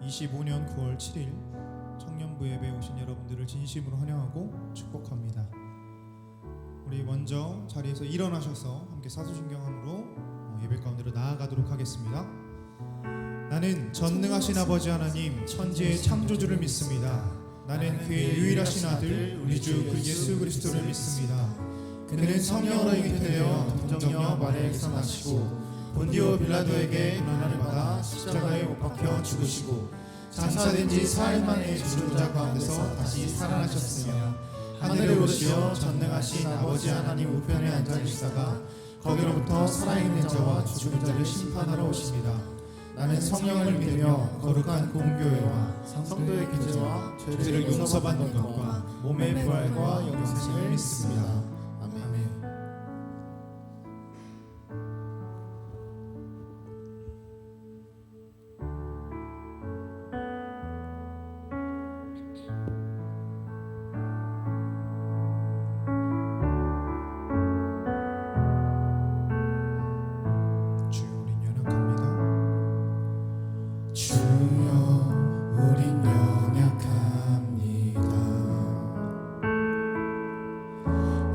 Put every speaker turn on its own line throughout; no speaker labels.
2025년 9월 7일 청년부 예배에 오신 여러분들을 진심으로 환영하고 축복합니다. 우리 먼저 자리에서 일어나셔서 함께 사도신경함으로 예배 가운데로 나아가도록 하겠습니다. 나는 전능하신 아버지 하나님 천지의 창조주를 믿습니다. 나는 그의 유일하신 아들 우리 주 그 예수 그리스도를 믿습니다. 그는 성령으로 잉태되어 동정녀 마리아에게서 나시고 본디오 빌라도에게 고난을 받아 십자가에 못 박혀 죽으시고 장사된 지 사흘 만에 죽은 자 가운데서 다시 살아나셨으며 하늘에 오르시어 전능하신 아버지 하나님 우편에 앉아 계시다가 거기로부터 살아있는 자와 죽은 자를 심판하러 오십니다. 나는 성령을 믿으며 거룩한 공교회와 성도의 교제와 죄를 용서받는 것과 몸의 부활과 영생을 믿습니다. 아멘.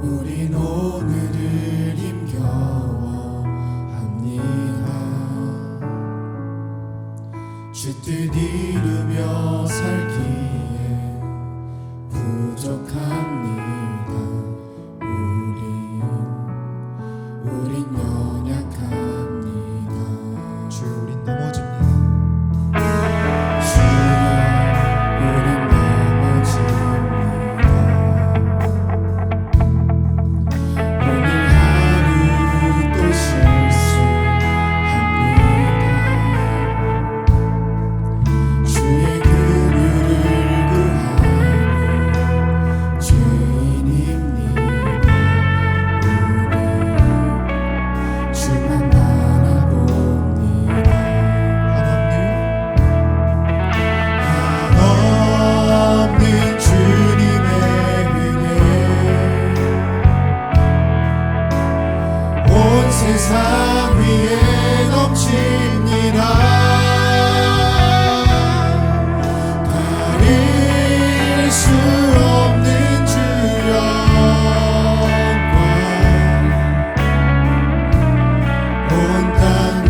우린 오늘을 힘겨워합니다. 주 뜻 이루며 살기에 부족합니다. 우린 연약합니다.
주여 우린 넘어집니다.
세상 위에 넘칩니다. 가릴 수 없는 주 영광 온 땅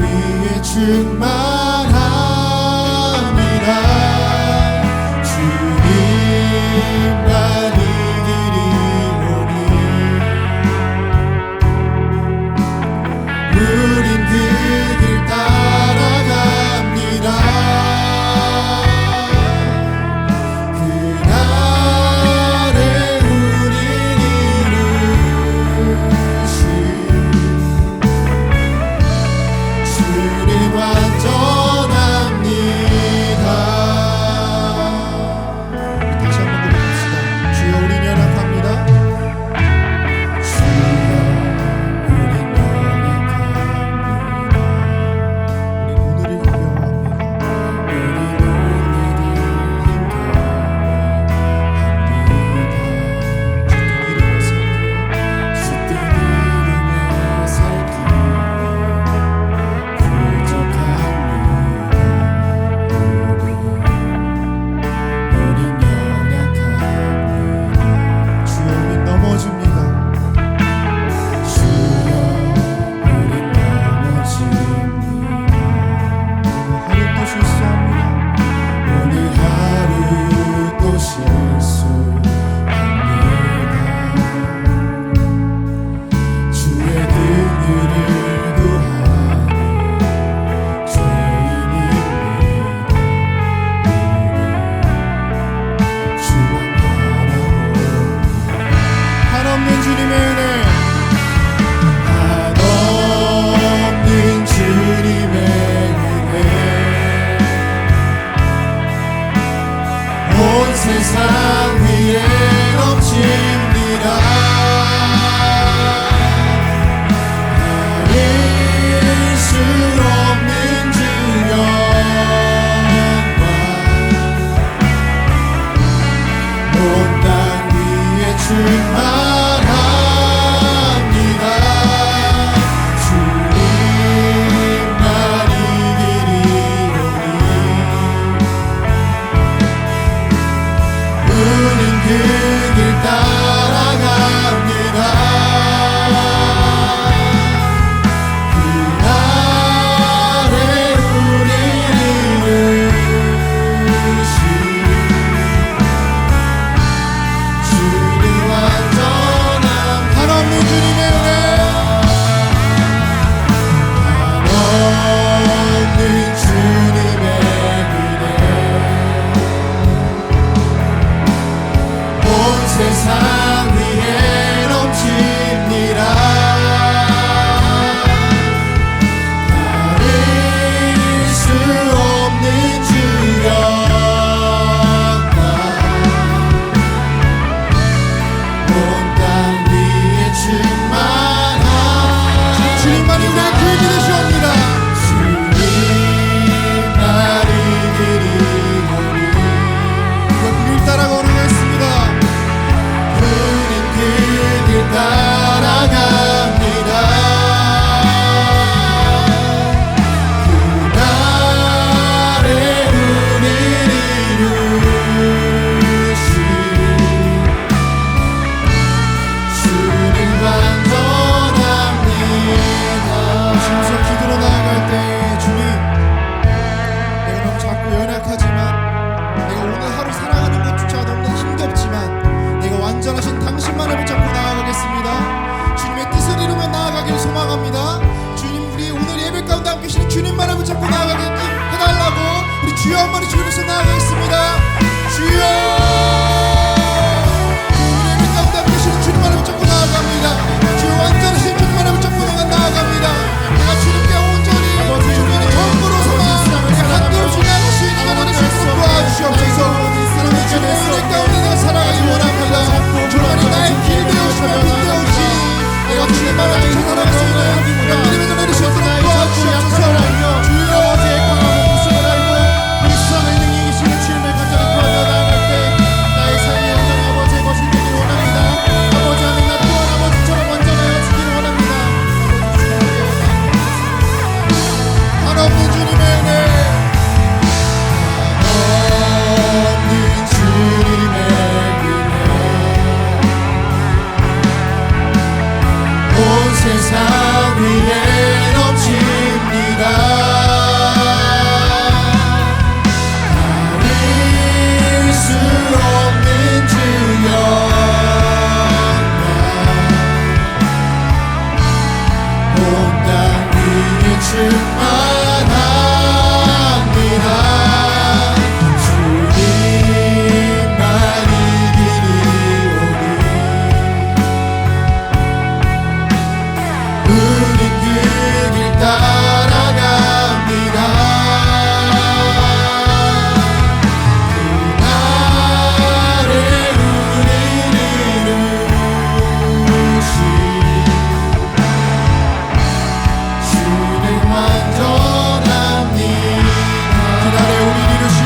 위에 충만합니다. 주님만 이 길이 우린 그 길 따라갑니다. 그날에 우린 이루신 주님 완전합니다.
다시 한번 고백합시다. 주여 우린 연약합니다.
세상 위에 넘칩니다. 가릴 수 없는 주 영광 온 땅 위에 충만합니다. 주님만 이 길이 오니
작고 연약하지만 내가 오늘 하루 살아가는 것조차 너무나 힘겹지만 내가 완전하신 당신만을 붙잡고 나아가겠습니다. 주님의 뜻을 이루며 나아가길 소망합니다. 주님, 우리 오늘 예배 가운데 함께 계시는 주님만을 붙잡고 나아가게끔 해달라고 우리 주여 한 마디 주님으로서 나아가겠습니다. 주여, 우리 예배 가운데 함께 계시는 주님만을 붙잡고 나아갑니다. 주여, 완전하신 주님만을 붙잡고 나아갑니다. 내가 주님께 온전히 주님의 전부로 삼아 내가 한없이 나갈 수 있는 것을 주님으로 도와주시옵소서. 하나님, 주님의 은혜 가운데 내가 살아가기 원합니다. 주님, 나의 길 되어주시며 빛 되어주시니 내가 주님만 함께 살아갈 수 있는 믿음의 눈을 내리시도록 도와주시옵소서. 주여,
아버지의 강함과 무서움을 알고 불쌍한 능력이 계시는 주님의 간절히 구하며 나아갈 때 나의 삶이 온전히 아버지의 것이 되기를 원합니다. 아버지 하나님, 나 또한 아버지처럼 완전해지기를 원합니다.
한없는 주님의 은혜,
없는 주님의 은혜 온 세상 위에 넘칩니다. 가릴 수 없는 주 영광 온 땅 위에 충만합니다. 주님만 이기리오니 우린 그 길 따라갑니다. 그날에 우리를 이루신 주는 완전합니다.
그날에 우리 이루신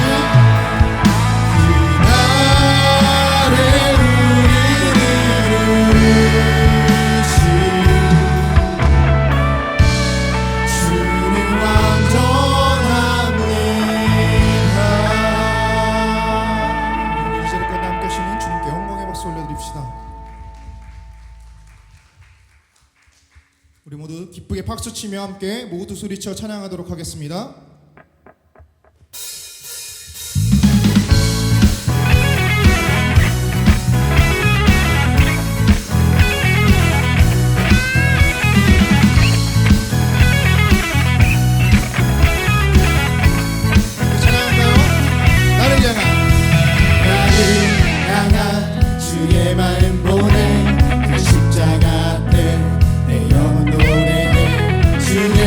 그날에 우리를 이루신 주는 완전합니다.
이 자리 가운데 함께 계시는 주님께 영광의 박수 올려드립시다. 우리 모두 기쁘게 박수치며 함께 모두 소리쳐 찬양하도록 하겠습니다. 찬양할까요? 나를 향한
주의 마음 보내 그 십자가 앞에 내 영혼 노래해. 주의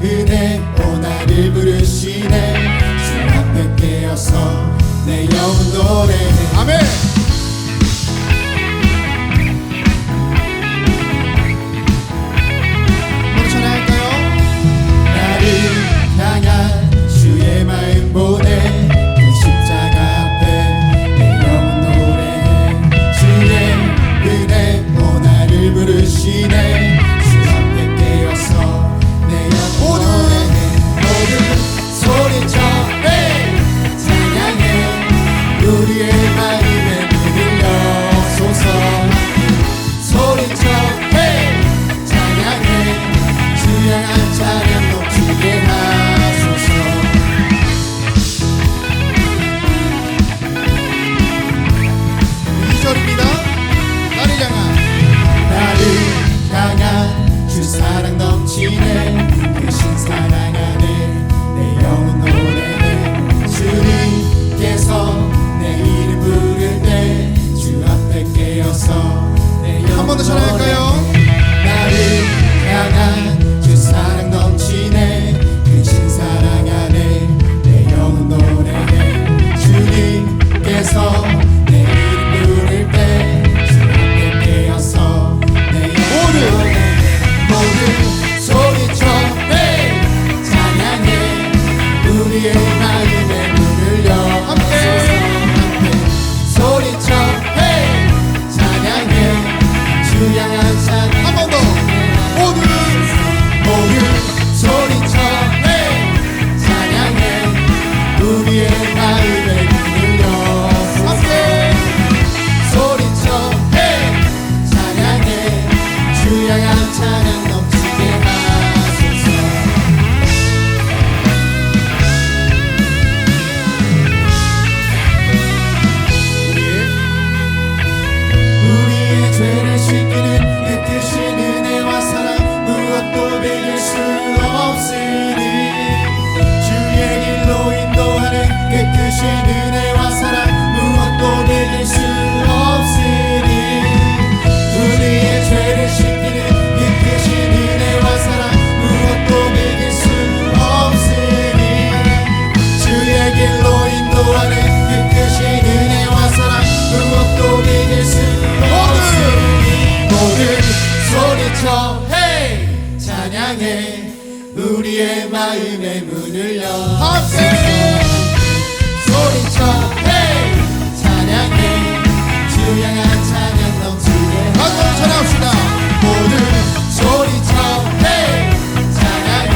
은혜 오나를 부르시네. 주 앞에 깨어서 내 영혼 노래해.
아멘. 우리 찬양할까요?
나를 향한 주의 마음 보내 그 십자가 앞에 내 영혼 노래해. 주의 은혜 오나를 부르시네. 주 앞에 깨어서 내 영혼 노래해. 모든 소리쳐 hey! 찬양해. 우리의 마음에 문을 여소서. 소리쳐 hey! 찬양해. 주 향한 찬양 넘치게 하소서.
2절입니다. 나를
향한 주 사랑 넘치네. 그 신사랑 안에 내 영혼 노래해. 주님께서 내 이름 부를 때 주 앞에 깨어서 내 영혼
한 번 더 찬양할까요?
나를 향한 주 사랑 넘치네. 그 신사랑 안에 내 영혼 노래해. 주님께서 내 이름 부를 때 주 앞에 깨어서 내 영혼 노래해. 모든 소리쳐 hey! 찬양해. 우리의 마음에 문을 여소서. 함께 소리쳐 hey! 찬양해. 주 향한 찬양
한 번 더.
모든 소리쳐 hey! 찬양해. 우리의 마음에 문을 여소서.
함께
소리쳐 hey! 찬양해. 주 향한 찬양 넘치게 하소서. 마음의 문을 여 함께 소리쳐 헤이 찬양해 주 향한 찬양 넘치게 한번 찬양합시다. 모두 소리쳐 헤이 찬양해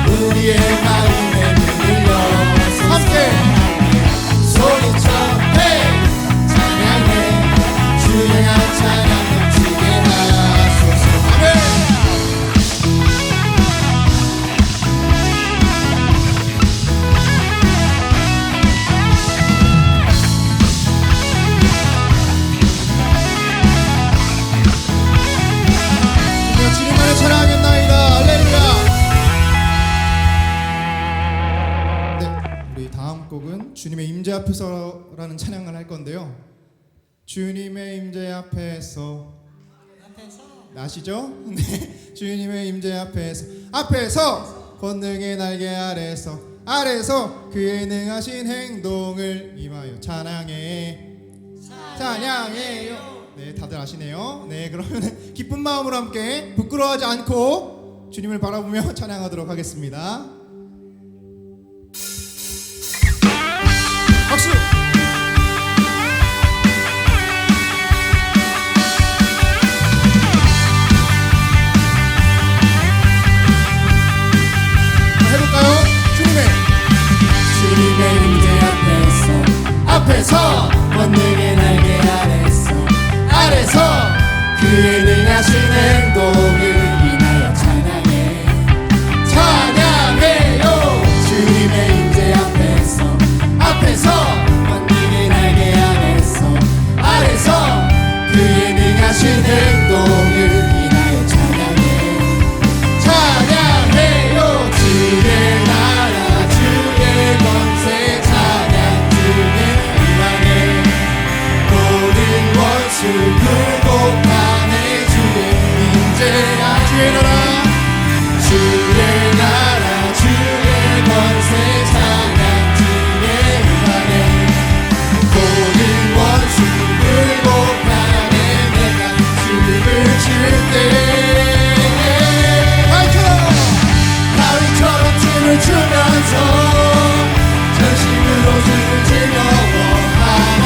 우리의 마음의 문을 여 함께 소리쳐 헤이 찬양해 주 향한 찬양 넘치게 하소서. 아멘. 주님만을 찬양하겠나이다. 할렐루야. 네, 우리 다음 곡은 주님의 임재 앞에서라는 찬양을 할 건데요. 주님의 임재 앞에서 아시죠? 네, 주님의 임재 앞에서 권능의 날개 아래서 그의 능하신 행동을 임하여 찬양해요. 네, 다들 아시네요. 네, 그러면 기쁜 마음으로 함께 부끄러워하지 않고 주님을 바라보며 찬양하도록 하겠습니다. 박수! 해볼까요? 주님의 임재 앞에서 권능의 날개 아래서 그의 능하신 행동을 인하여 찬양해요. 주님의 임재 앞에서 권능의 날개 아래서 그의 능하신 행동을 인하여 찬양해요. 주의 나라 주의 권세 찬양 주의 임하네 모든 원수 굴복하네 주의 임재야 주의 나라 주의 권세 찬양 주의 임하네 모든 원수 굴복하네 내가 춤을 출때 다윗처럼 춤을 추면서 전심으로 춤을 즐거워하라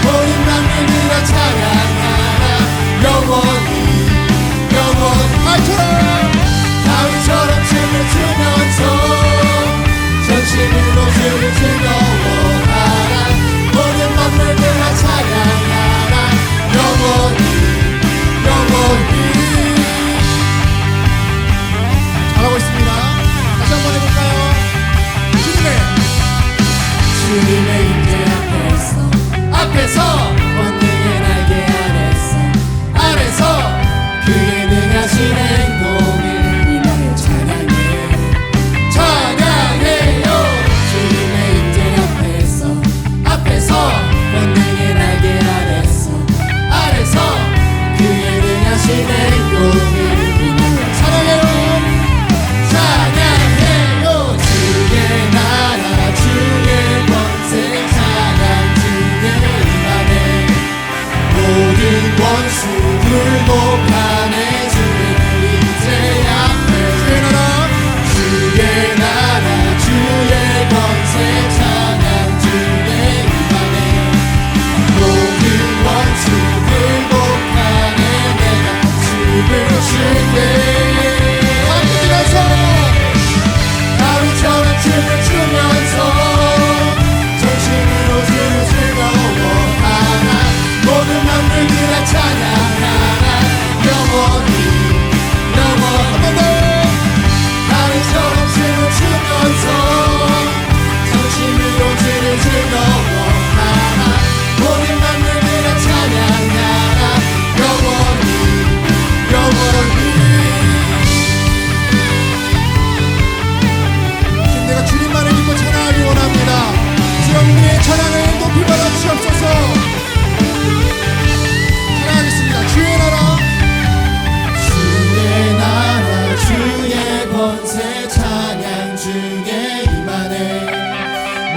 모든 만민이라 찬양하라 영원히 다윗처럼 춤을 추면서 전심으로 춤을 즐거워하라 모든 만민이라 찬양하라 영원히 잘하고 있습니다. 다시 한번 해볼까요? 주님의 임재 앞에서 권능의 날개 아래서 그의 능하신 행동을 인하여 찬양해요. 주님의 임재 앞에서 권능의 날개 아래서 그의 능하신 행동을 인하여 찬양해요. 주의 나라 주의 권세 찬양 주의 임하네 모든 원수 굴복하네 주의 임재 앞에 주의 나라 주의 권세 찬양 주의 임하네 모든 원수 굴복하네 내가 춤을 출때 다윗처럼 춤을 추면서 전심으로 춤을 즐거워하라 모든 만민이라 찬양하라 영원히 다윗처럼 춤을 추면서 전심으로 춤을 즐거워하라 모든 만민이라 찬양하라 영원히 내가 주님만을 믿고 찬양하기 원합니다. 주여 우리의 찬양을 높이 받아 주시옵소서. 찬양하겠습니다. 주의 나라 주의 권세 찬양 주의 임하네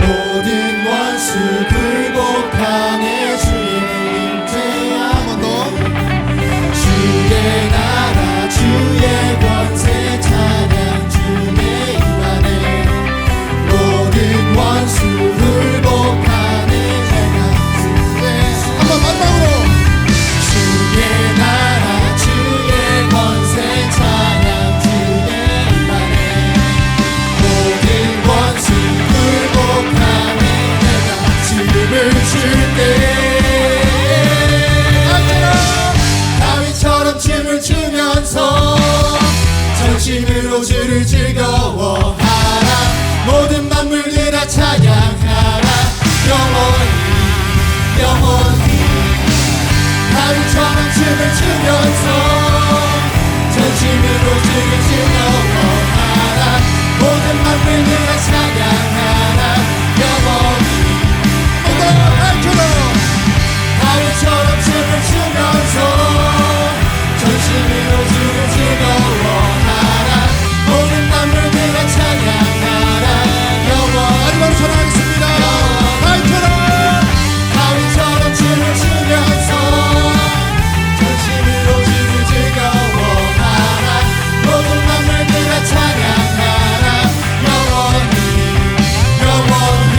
모든 원수 굴복하네 주의 임재 앞에 주의 나라 주의 권세 찬양 주의 임하네 춤을 추면서 전심으로 주를 즐거워하라. 모든 만물들아 찬양하라. 영원히 다윗처럼 춤을 추면서 전심으로 주를 즐거워하라. 모든 만물들아 찬양하라. 영원히 바로 전하겠습니다. 다윗처럼 춤을 추면서 전심으로 주를 즐거워하라. 모든 만물들아 찬양하라. 영원히 영원히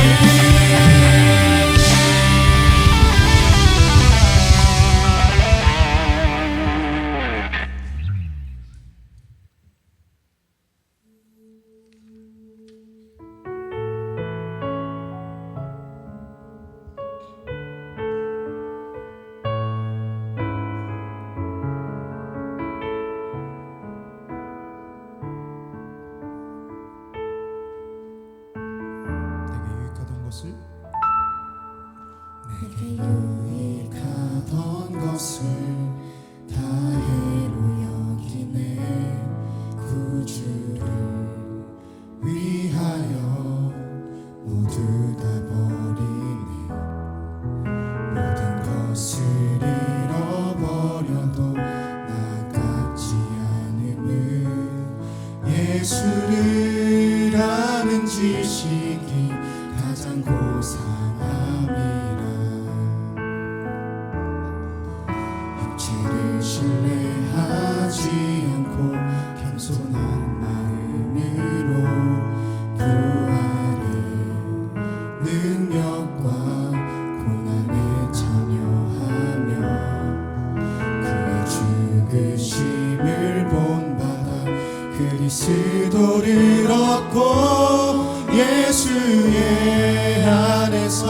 내게
유익하던 것을 다해로 여기네. 구주를 위하여 모두 다 버리네. 모든 것을 잃어버려도 나 같지 않음은 예수를 아는 지식이 가장 고상함이라. 육체를 신뢰하지 않고 겸손한 마음으로 부활의 능력과 고난에 참여하며 그의 죽으심을 본받아 그리스도를 얻고 예수의 안에서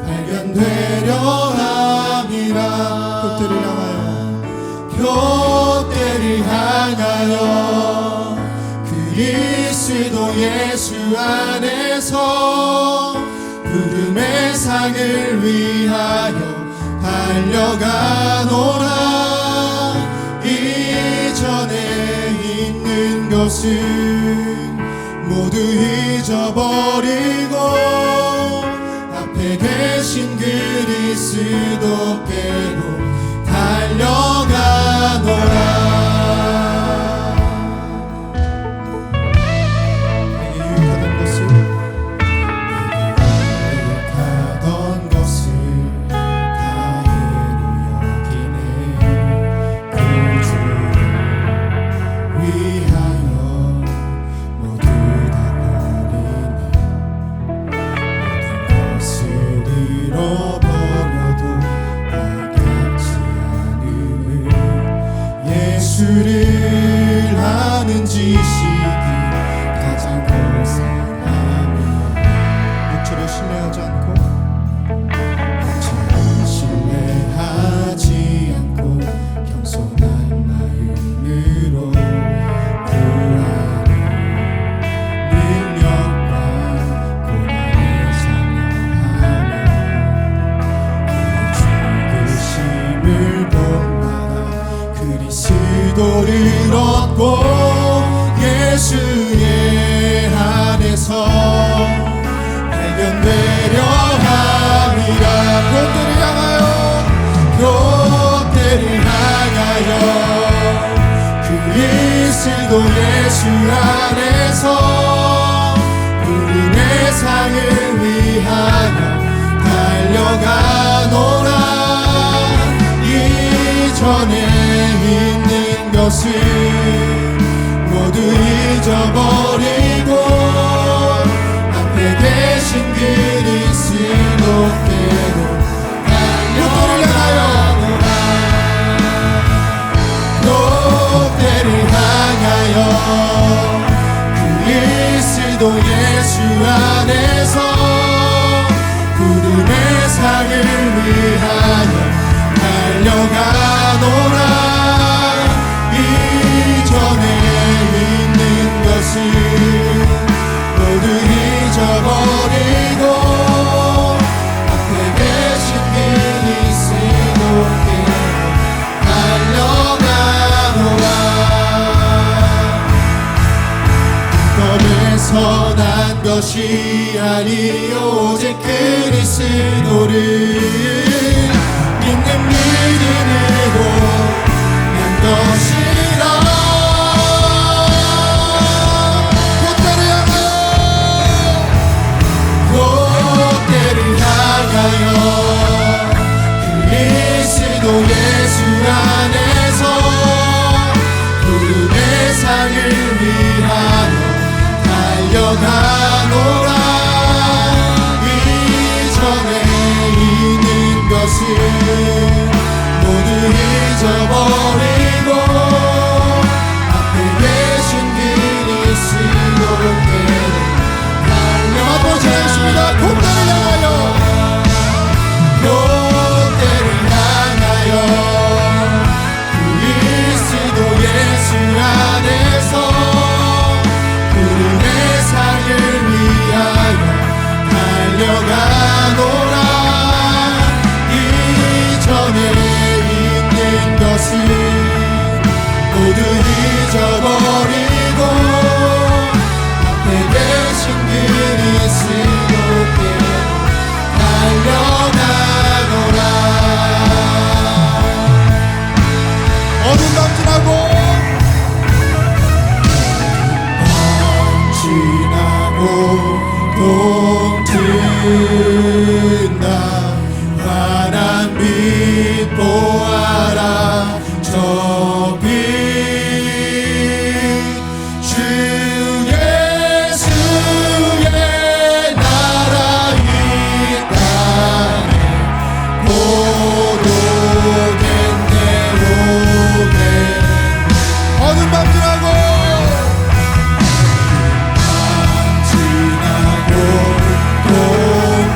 발견되려 함이라. 교대를 향하여 그리스도 예수 안에서 부름의 상을 위하여 달려가노라. 이전에 있는 것은 모두 잊어버리고 앞에 계신 그리스도께로 달려가노라.
내게 유익하던 것을
다해로 여기네. 구주를 위하여 모두 다 버리네. 모든 것을 잃어버려도 아깝지 않음은 예수를 아는 지식이 가장 고상함이라.
육체를 신뢰하지 않고
육체를 신뢰하지 않고 겸손한 마음으로 부활의 능력과 고난에 참여하며 그의 죽으심을 본받아 그리스도를 얻고 예수의 안에서 발견되려 함이라. 교대를 향하여 그리스도 예수 안에서 부름의 상을 위하여 달려가노라. 이전에 있는 것을 모두 잊어버리고 앞에 계신 그리스도께로 달려가노라. 교대를 향하여 그리스도 예수 안에서 부름의 상을 위하여 달려가노라. 이전에 있는 것을 모두 잊어버리고 앞에 계신 그리스도께 오직 그리스도를 믿는 믿음으로 난 것이라. 그때를 향하여 그리스도 예수 안에서 구름의 상을 위하여 달려가노라. 이전에 있는 것을 모두 잊어버리고 앞에 계신 그리스도께 달려. 아버지 하겠습니다. 곧대를 향하여 곧대를 향하여 그리스도 예수 안에서 구름의 상을 위하여 달려가노라. 이전에 있는 것을 모두 잊어버리고 앞에 계신 그리스도께 달려가노라. 어둠 밤 지나고 봄 든다. 환한 빛 보아라. 저 빛 주 예수의 나라 이 땅에 곧 오겠네 오겠네. 어둠 밤 지나고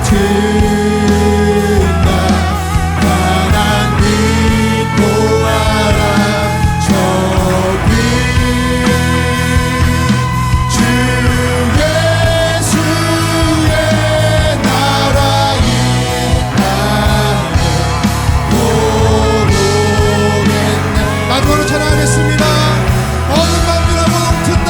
든다. 환한 빛 보아라. 저 빛 주 예수의 나라 이 땅에 곧 오겠네. 마지막으로 찬양하겠습니다. 어둠 밤 지나고 든다.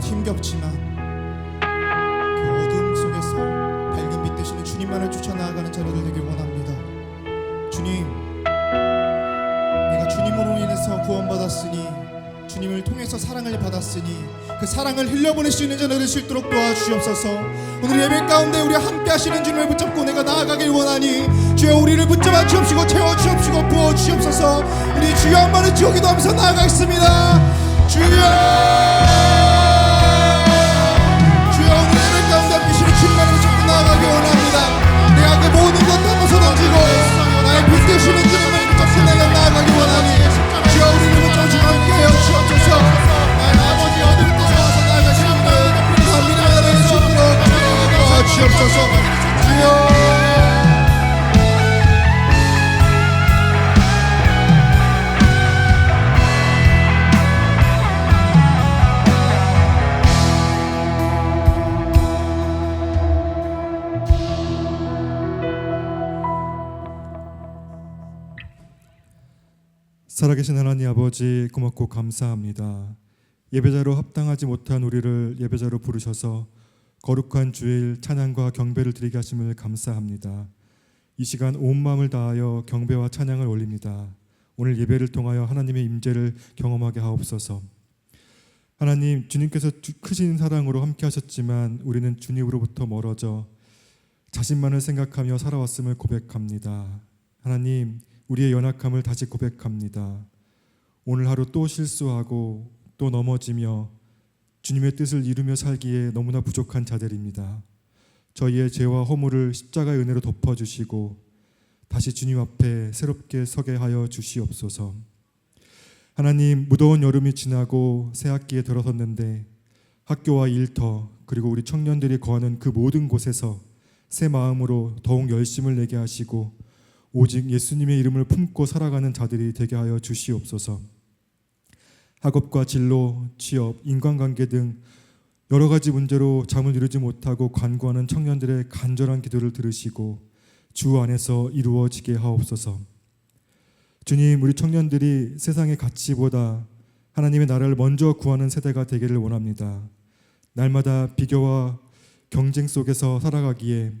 힘겹지만 그 어둠 속에서 밝은 빛 되시는 주님만을 쫓아나아가는 자녀들 되길 원합니다. 주님, 내가 주님으로 인해서 구원받았으니 주님을 통해서 사랑을 받았으니 그 사랑을 흘려보낼 수 있는 자녀들 될 수 있도록 도와주시옵소서. 오늘 예배 가운데 우리와 함께 하시는 주님을 붙잡고 내가 나아가길 원하니 주여 우리를 붙잡아 주옵시고 채워주옵시고 부어주시옵소서. 우리 주여 한번은 주여 기도하면서 나아가겠습니다. 주여 주님만을 붙잡고 나아가기 원합니다. 내가 그 모든 것 다 벗어던지고 나의 빛 되시는 주님을 붙잡고 내가 나아가기 원하니 주여 우리를 붙잡으시고 함께하여 주옵소서. 나의 아버지 어디 밑에서 와서 나아가시는 다 믿음의 나라를 주도록 도와주옵소서. 주여
살아계신 하나님 아버지 고맙고 감사합니다. 예배자로 합당하지 못한 우리를 예배자로 부르셔서 거룩한 주일 찬양과 경배를 드리게 하심을 감사합니다. 이 시간 온 마음을 다하여 경배와 찬양을 올립니다. 오늘 예배를 통하여 하나님의 임재를 경험하게 하옵소서. 하나님, 주님께서 크신 사랑으로 함께 하셨지만 우리는 주님으로부터 멀어져 자신만을 생각하며 살아왔음을 고백합니다. 하나님, 우리의 연약함을 다시 고백합니다. 오늘 하루 또 실수하고 또 넘어지며 주님의 뜻을 이루며 살기에 너무나 부족한 자들입니다. 저희의 죄와 허물을 십자가의 은혜로 덮어주시고 다시 주님 앞에 새롭게 서게 하여 주시옵소서. 하나님, 무더운 여름이 지나고 새 학기에 들어섰는데 학교와 일터 그리고 우리 청년들이 거하는 그 모든 곳에서 새 마음으로 더욱 열심을 내게 하시고 오직 예수님의 이름을 품고 살아가는 자들이 되게 하여 주시옵소서. 학업과 진로, 취업, 인간관계 등 여러 가지 문제로 잠을 이루지 못하고 간구하는 청년들의 간절한 기도를 들으시고 주 안에서 이루어지게 하옵소서. 주님, 우리 청년들이 세상의 가치보다 하나님의 나라를 먼저 구하는 세대가 되기를 원합니다. 날마다 비교와 경쟁 속에서 살아가기에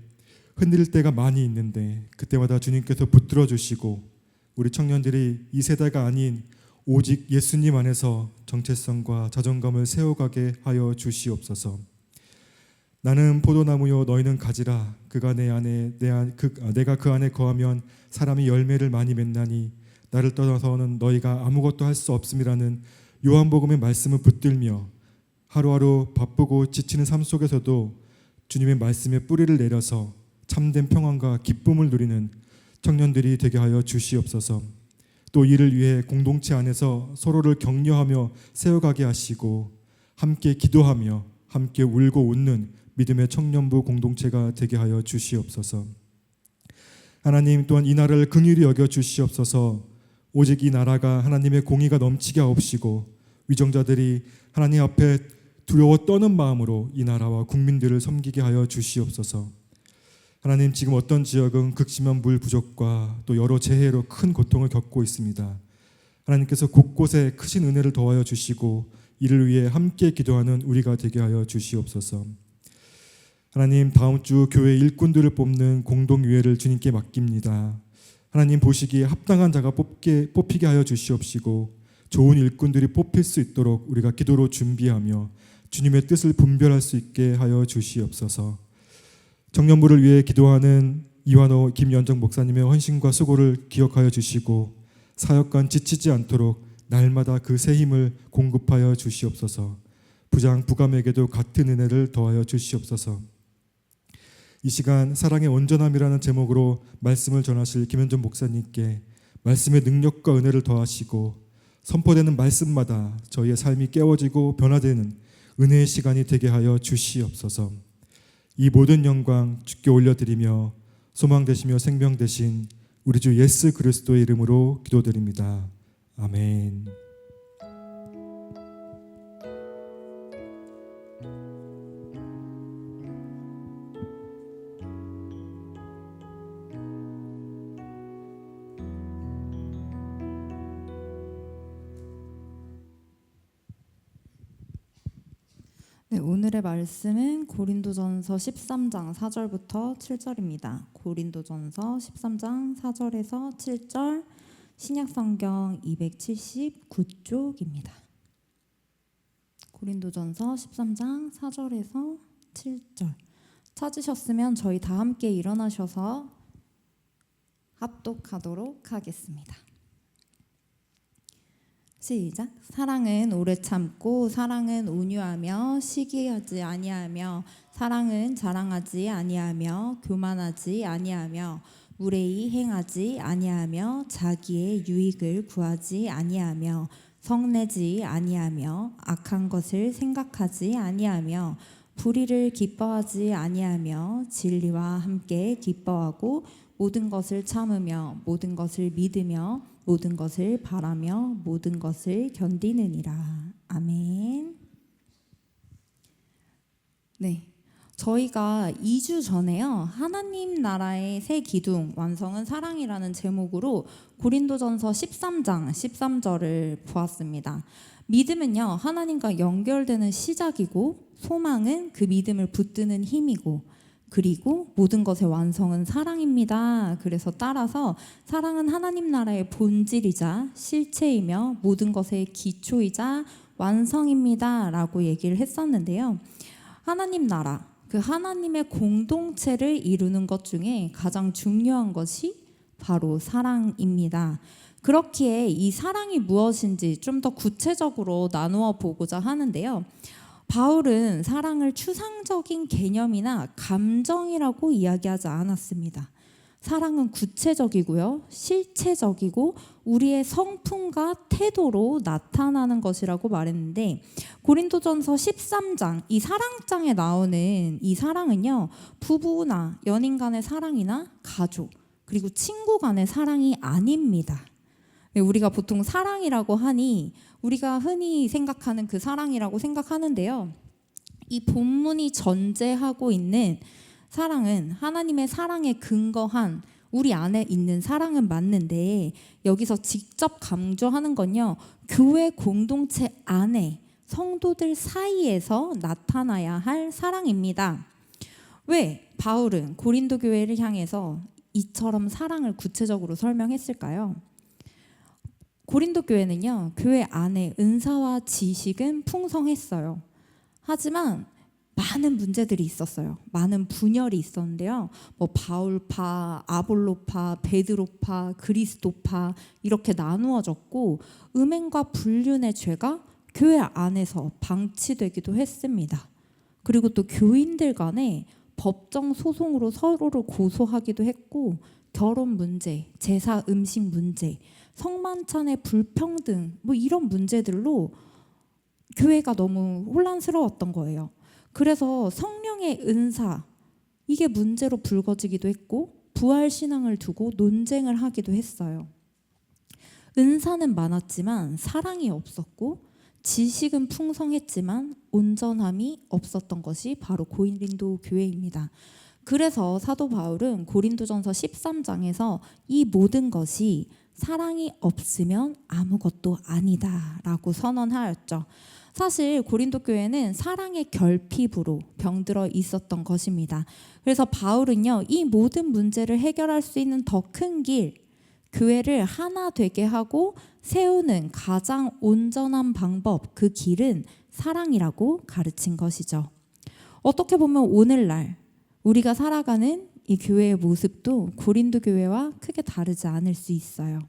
흔들릴 때가 많이 있는데 그때마다 주님께서 붙들어 주시고 우리 청년들이 이 세대가 아닌 오직 예수님 안에서 정체성과 자존감을 세워가게 하여 주시옵소서. 나는 포도나무요 너희는 가지라. 그가 내 안에 내가 그 안에 거하면 사람이 열매를 많이 맺나니 나를 떠나서는 너희가 아무것도 할 수 없음이라는 요한복음의 말씀을 붙들며 하루하루 바쁘고 지치는 삶 속에서도 주님의 말씀에 뿌리를 내려서 참된 평안과 기쁨을 누리는 청년들이 되게 하여 주시옵소서. 또 이를 위해 공동체 안에서 서로를 격려하며 세워가게 하시고 함께 기도하며 함께 울고 웃는 믿음의 청년부 공동체가 되게 하여 주시옵소서. 하나님, 또한 이 나라를 긍휼히 여겨 주시옵소서. 오직 이 나라가 하나님의 공의가 넘치게 하옵시고 위정자들이 하나님 앞에 두려워 떠는 마음으로 이 나라와 국민들을 섬기게 하여 주시옵소서. 하나님, 지금 어떤 지역은 극심한 물 부족과 또 여러 재해로 큰 고통을 겪고 있습니다. 하나님께서 곳곳에 크신 은혜를 더하여 주시고 이를 위해 함께 기도하는 우리가 되게 하여 주시옵소서. 하나님, 다음 주 교회 일꾼들을 뽑는 공동유회를 주님께 맡깁니다. 하나님, 보시기에 합당한 자가 뽑히게 하여 주시옵시고 좋은 일꾼들이 뽑힐 수 있도록 우리가 기도로 준비하며 주님의 뜻을 분별할 수 있게 하여 주시옵소서. 청년부를 위해 기도하는 이완호 김연정 목사님의 헌신과 수고를 기억하여 주시고 사역간 지치지 않도록 날마다 그 새 힘을 공급하여 주시옵소서. 부장 부감에게도 같은 은혜를 더하여 주시옵소서. 이 시간 사랑의 온전함이라는 제목으로 말씀을 전하실 김현정 목사님께 말씀의 능력과 은혜를 더하시고 선포되는 말씀마다 저희의 삶이 깨워지고 변화되는 은혜의 시간이 되게 하여 주시옵소서. 이 모든 영광 주께 올려드리며 소망 되시며 생명 되신 우리 주 예수 그리스도의 이름으로 기도드립니다. 아멘.
네, 오늘의 말씀은 고린도전서 13장 4절부터 7절입니다. 고린도전서 13장 4절에서 7절, 신약성경 279쪽입니다. 고린도전서 13장 4절에서 7절. 찾으셨으면 저희 다 함께 일어나셔서 합독하도록 하겠습니다. 시작. 사랑은 오래 참고 사랑은 온유하며 시기하지 아니하며 사랑은 자랑하지 아니하며 교만하지 아니하며 무례히 행하지 아니하며 자기의 유익을 구하지 아니하며 성내지 아니하며 악한 것을 생각하지 아니하며 불의를 기뻐하지 아니하며 진리와 함께 기뻐하고 모든 것을 참으며 모든 것을 믿으며 모든 것을 바라며 모든 것을 견디느니라. 아멘. 네, 저희가 2주 전에요, 하나님 나라의 새 기둥 완성은 사랑이라는 제목으로 고린도전서 13장 13절을 보았습니다. 믿음은요, 하나님과 연결되는 시작이고 소망은 그 믿음을 붙드는 힘이고 그리고 모든 것의 완성은 사랑입니다. 그래서 따라서 사랑은 하나님 나라의 본질이자 실체이며 모든 것의 기초이자 완성입니다 라고 얘기를 했었는데요. 하나님 나라, 그 하나님의 공동체를 이루는 것 중에 가장 중요한 것이 바로 사랑입니다. 그렇기에 이 사랑이 무엇인지 좀 더 구체적으로 나누어 보고자 하는데요. 바울은 사랑을 추상적인 개념이나 감정이라고 이야기하지 않았습니다. 사랑은 구체적이고요. 실체적이고 우리의 성품과 태도로 나타나는 것이라고 말했는데 고린도전서 13장 이 사랑장에 나오는 이 사랑은요. 부부나 연인 간의 사랑이나 가족 그리고 친구 간의 사랑이 아닙니다. 우리가 보통 사랑이라고 하니 우리가 흔히 생각하는 그 사랑이라고 생각하는데요. 이 본문이 전제하고 있는 사랑은 하나님의 사랑에 근거한 우리 안에 있는 사랑은 맞는데 여기서 직접 강조하는 건요. 교회 공동체 안에 성도들 사이에서 나타나야 할 사랑입니다. 왜 바울은 고린도 교회를 향해서 이처럼 사랑을 구체적으로 설명했을까요? 고린도 교회는요. 교회 안에 은사와 지식은 풍성했어요. 하지만 많은 문제들이 있었어요. 많은 분열이 있었는데요. 뭐 바울파, 아볼로파, 베드로파, 그리스도파 이렇게 나누어졌고 음행과 불륜의 죄가 교회 안에서 방치되기도 했습니다. 그리고 또 교인들 간에 법정 소송으로 서로를 고소하기도 했고 결혼 문제, 제사 음식 문제, 성만찬의 불평등 뭐 이런 문제들로 교회가 너무 혼란스러웠던 거예요. 그래서 성령의 은사 이게 문제로 불거지기도 했고 부활 신앙을 두고 논쟁을 하기도 했어요. 은사는 많았지만 사랑이 없었고 지식은 풍성했지만 온전함이 없었던 것이 바로 고린도 교회입니다. 그래서 사도 바울은 고린도전서 13장에서 이 모든 것이 사랑이 없으면 아무것도 아니다라고 선언하였죠. 사실 고린도 교회는 사랑의 결핍으로 병들어 있었던 것입니다. 그래서 바울은요, 이 모든 문제를 해결할 수 있는 더 큰 길, 교회를 하나 되게 하고 세우는 가장 온전한 방법, 그 길은 사랑이라고 가르친 것이죠. 어떻게 보면 오늘날 우리가 살아가는 이 교회의 모습도 고린도 교회와 크게 다르지 않을 수 있어요.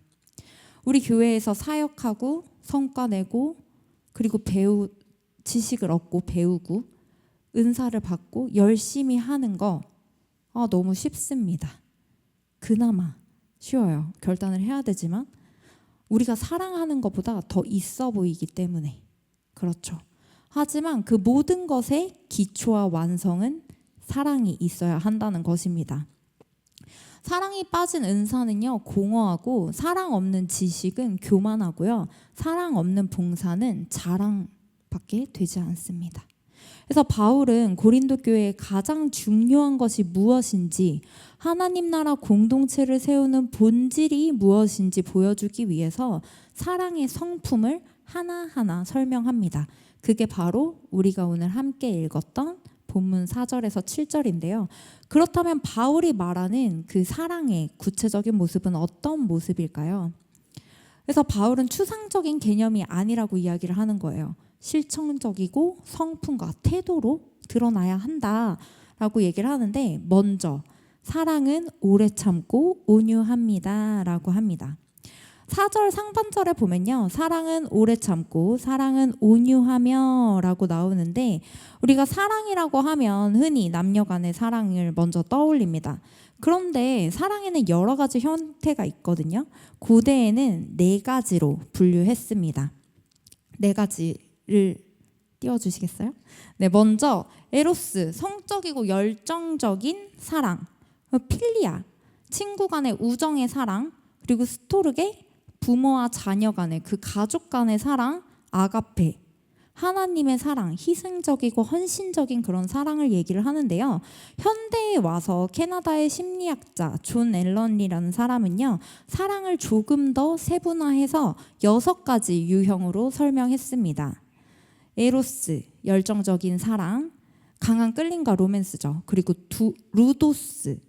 우리 교회에서 사역하고 성과 내고 그리고 지식을 얻고 배우고 은사를 받고 열심히 하는 거 너무 쉽습니다. 그나마 쉬워요. 결단을 해야 되지만 우리가 사랑하는 것보다 더 있어 보이기 때문에 그렇죠. 하지만 그 모든 것의 기초와 완성은 사랑이 있어야 한다는 것입니다. 사랑이 빠진 은사는요 공허하고 사랑 없는 지식은 교만하고요 사랑 없는 봉사는 자랑밖에 되지 않습니다. 그래서 바울은 고린도 교회의 가장 중요한 것이 무엇인지 하나님 나라 공동체를 세우는 본질이 무엇인지 보여주기 위해서 사랑의 성품을 하나하나 설명합니다. 그게 바로 우리가 오늘 함께 읽었던 본문 4절에서 7절인데요. 그렇다면 바울이 말하는 그 사랑의 구체적인 모습은 어떤 모습일까요? 그래서 바울은 추상적인 개념이 아니라고 이야기를 하는 거예요. 실천적이고 성품과 태도로 드러나야 한다라고 얘기를 하는데 먼저 사랑은 오래 참고 온유합니다 라고 합니다. 4절 상반절에 보면요. 사랑은 오래 참고 사랑은 온유하며 라고 나오는데 우리가 사랑이라고 하면 흔히 남녀 간의 사랑을 먼저 떠올립니다. 그런데 사랑에는 여러 가지 형태가 있거든요. 고대에는 4가지로 분류했습니다. 4가지를 띄워주시겠어요? 네, 먼저 에로스, 성적이고 열정적인 사랑, 필리아, 친구 간의 우정의 사랑, 그리고 스토르게, 부모와 자녀 간의 그 가족 간의 사랑, 아가페, 하나님의 사랑, 희생적이고 헌신적인 그런 사랑을 얘기를 하는데요. 현대에 와서 캐나다의 심리학자 존 앨런이라는 사람은요. 사랑을 조금 더 세분화해서 6가지 유형으로 설명했습니다. 에로스, 열정적인 사랑, 강한 끌림과 로맨스죠. 그리고 루도스,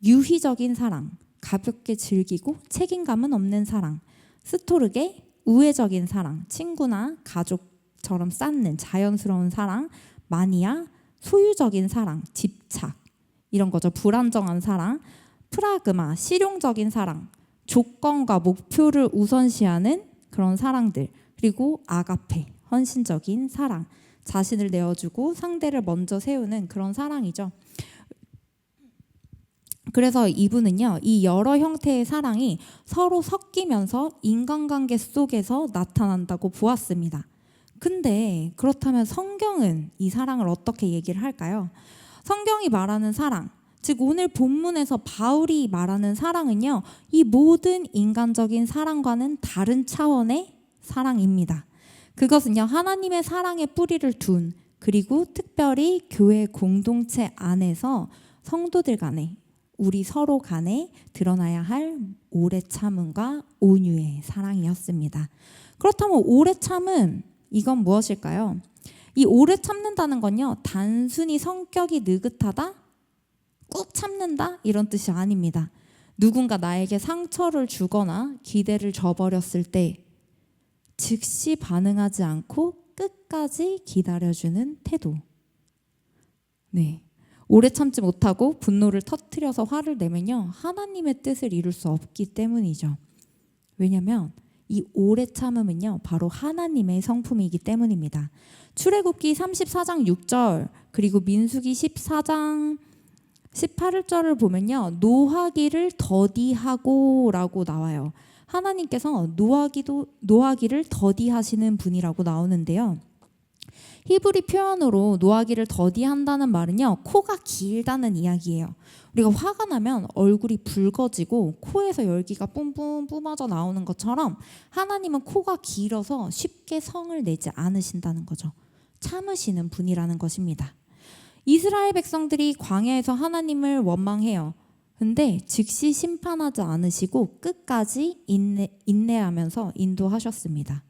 유희적인 사랑, 가볍게 즐기고 책임감은 없는 사랑, 스토르게, 우애적인 사랑, 친구나 가족처럼 쌓는 자연스러운 사랑, 마니아, 소유적인 사랑, 집착 이런 거죠. 불안정한 사랑, 프라그마, 실용적인 사랑, 조건과 목표를 우선시하는 그런 사랑들, 그리고 아가페, 헌신적인 사랑, 자신을 내어주고 상대를 먼저 세우는 그런 사랑이죠. 그래서 이분은요, 이 여러 형태의 사랑이 서로 섞이면서 인간관계 속에서 나타난다고 보았습니다. 근데 그렇다면 성경은 이 사랑을 어떻게 얘기를 할까요? 성경이 말하는 사랑, 즉 오늘 본문에서 바울이 말하는 사랑은요, 이 모든 인간적인 사랑과는 다른 차원의 사랑입니다. 그것은요, 하나님의 사랑의 뿌리를 둔, 그리고 특별히 교회 공동체 안에서 성도들 간에, 우리 서로 간에 드러나야 할 오래 참음과 온유의 사랑이었습니다. 그렇다면 오래 참음, 이건 무엇일까요? 이 오래 참는다는 건요, 단순히 성격이 느긋하다, 꾹 참는다 이런 뜻이 아닙니다. 누군가 나에게 상처를 주거나 기대를 저버렸을 때 즉시 반응하지 않고 끝까지 기다려주는 태도. 네, 오래 참지 못하고 분노를 터뜨려서 화를 내면요, 하나님의 뜻을 이룰 수 없기 때문이죠. 왜냐하면 이 오래 참음은요, 바로 하나님의 성품이기 때문입니다. 출애굽기 34장 6절 그리고 민수기 14장 18절을 보면요, 노하기를 더디하고 라고 나와요. 하나님께서 노하기를 더디하시는 분이라고 나오는데요, 히브리 표현으로 노하기를 더디한다는 말은요, 코가 길다는 이야기예요. 우리가 화가 나면 얼굴이 붉어지고 코에서 열기가 뿜뿜 뿜어져 나오는 것처럼 하나님은 코가 길어서 쉽게 성을 내지 않으신다는 거죠. 참으시는 분이라는 것입니다. 이스라엘 백성들이 광야에서 하나님을 원망해요. 근데 즉시 심판하지 않으시고 끝까지 인내하면서 인도하셨습니다.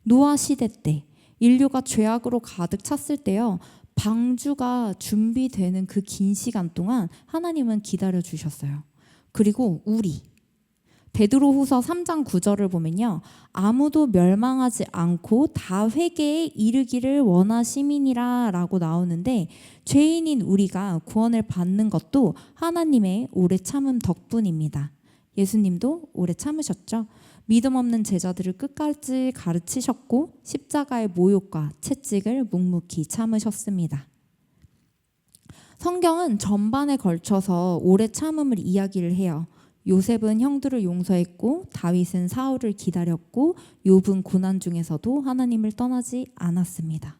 노아 시대 때 인류가 죄악으로 가득 찼을 때요, 방주가 준비되는 그 긴 시간 동안 하나님은 기다려 주셨어요. 그리고 우리 베드로후서 3장 9절을 보면요, 아무도 멸망하지 않고 다 회개에 이르기를 원하심이니라 라고 나오는데, 죄인인 우리가 구원을 받는 것도 하나님의 오래 참음 덕분입니다. 예수님도 오래 참으셨죠. 믿음 없는 제자들을 끝까지 가르치셨고 십자가의 모욕과 채찍을 묵묵히 참으셨습니다. 성경은 전반에 걸쳐서 오래 참음을 이야기를 해요. 요셉은 형들을 용서했고 다윗은 사울을 기다렸고 욥은 고난 중에서도 하나님을 떠나지 않았습니다.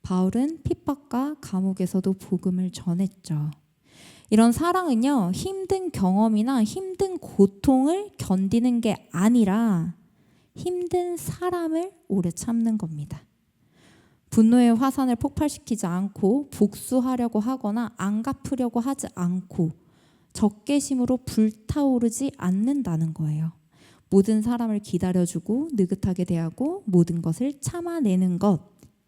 바울은 핍박과 감옥에서도 복음을 전했죠. 이런 사랑은요, 힘든 경험이나 힘든 고통을 견디는 게 아니라 힘든 사람을 오래 참는 겁니다. 분노의 화산을 폭발시키지 않고 복수하려고 하거나 안 갚으려고 하지 않고 적개심으로 불타오르지 않는다는 거예요. 모든 사람을 기다려주고 느긋하게 대하고 모든 것을 참아내는 것,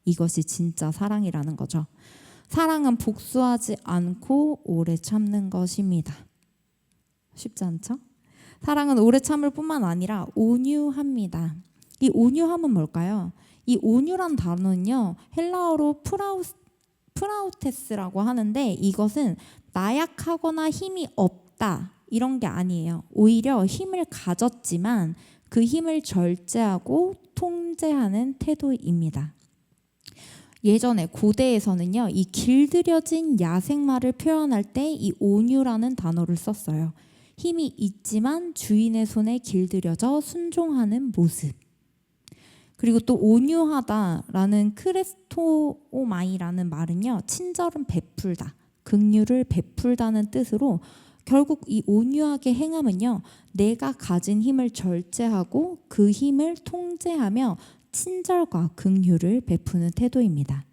이것이 진짜 사랑이라는 거죠. 사랑은 복수하지 않고 오래 참는 것입니다. 쉽지 않죠? 사랑은 오래 참을 뿐만 아니라 온유합니다. 이 온유함은 뭘까요? 이 온유란 단어는요, 헬라어로 프라우테스라고 하는데, 이것은 나약하거나 힘이 없다 이런 게 아니에요. 오히려 힘을 가졌지만 그 힘을 절제하고 통제하는 태도입니다. 예전에 고대에서는요, 이 길들여진 야생마를 표현할 때 이 온유라는 단어를 썼어요. 힘이 있지만 주인의 손에 길들여져 순종하는 모습. 그리고 또 온유하다라는 크레스토오마이라는 말은요, 친절은 베풀다, 긍휼을 베풀다는 뜻으로 결국 이 온유하게 행함은요, 내가 가진 힘을 절제하고 그 힘을 통제하며 친절과 긍휼을 베푸는 태도입니다.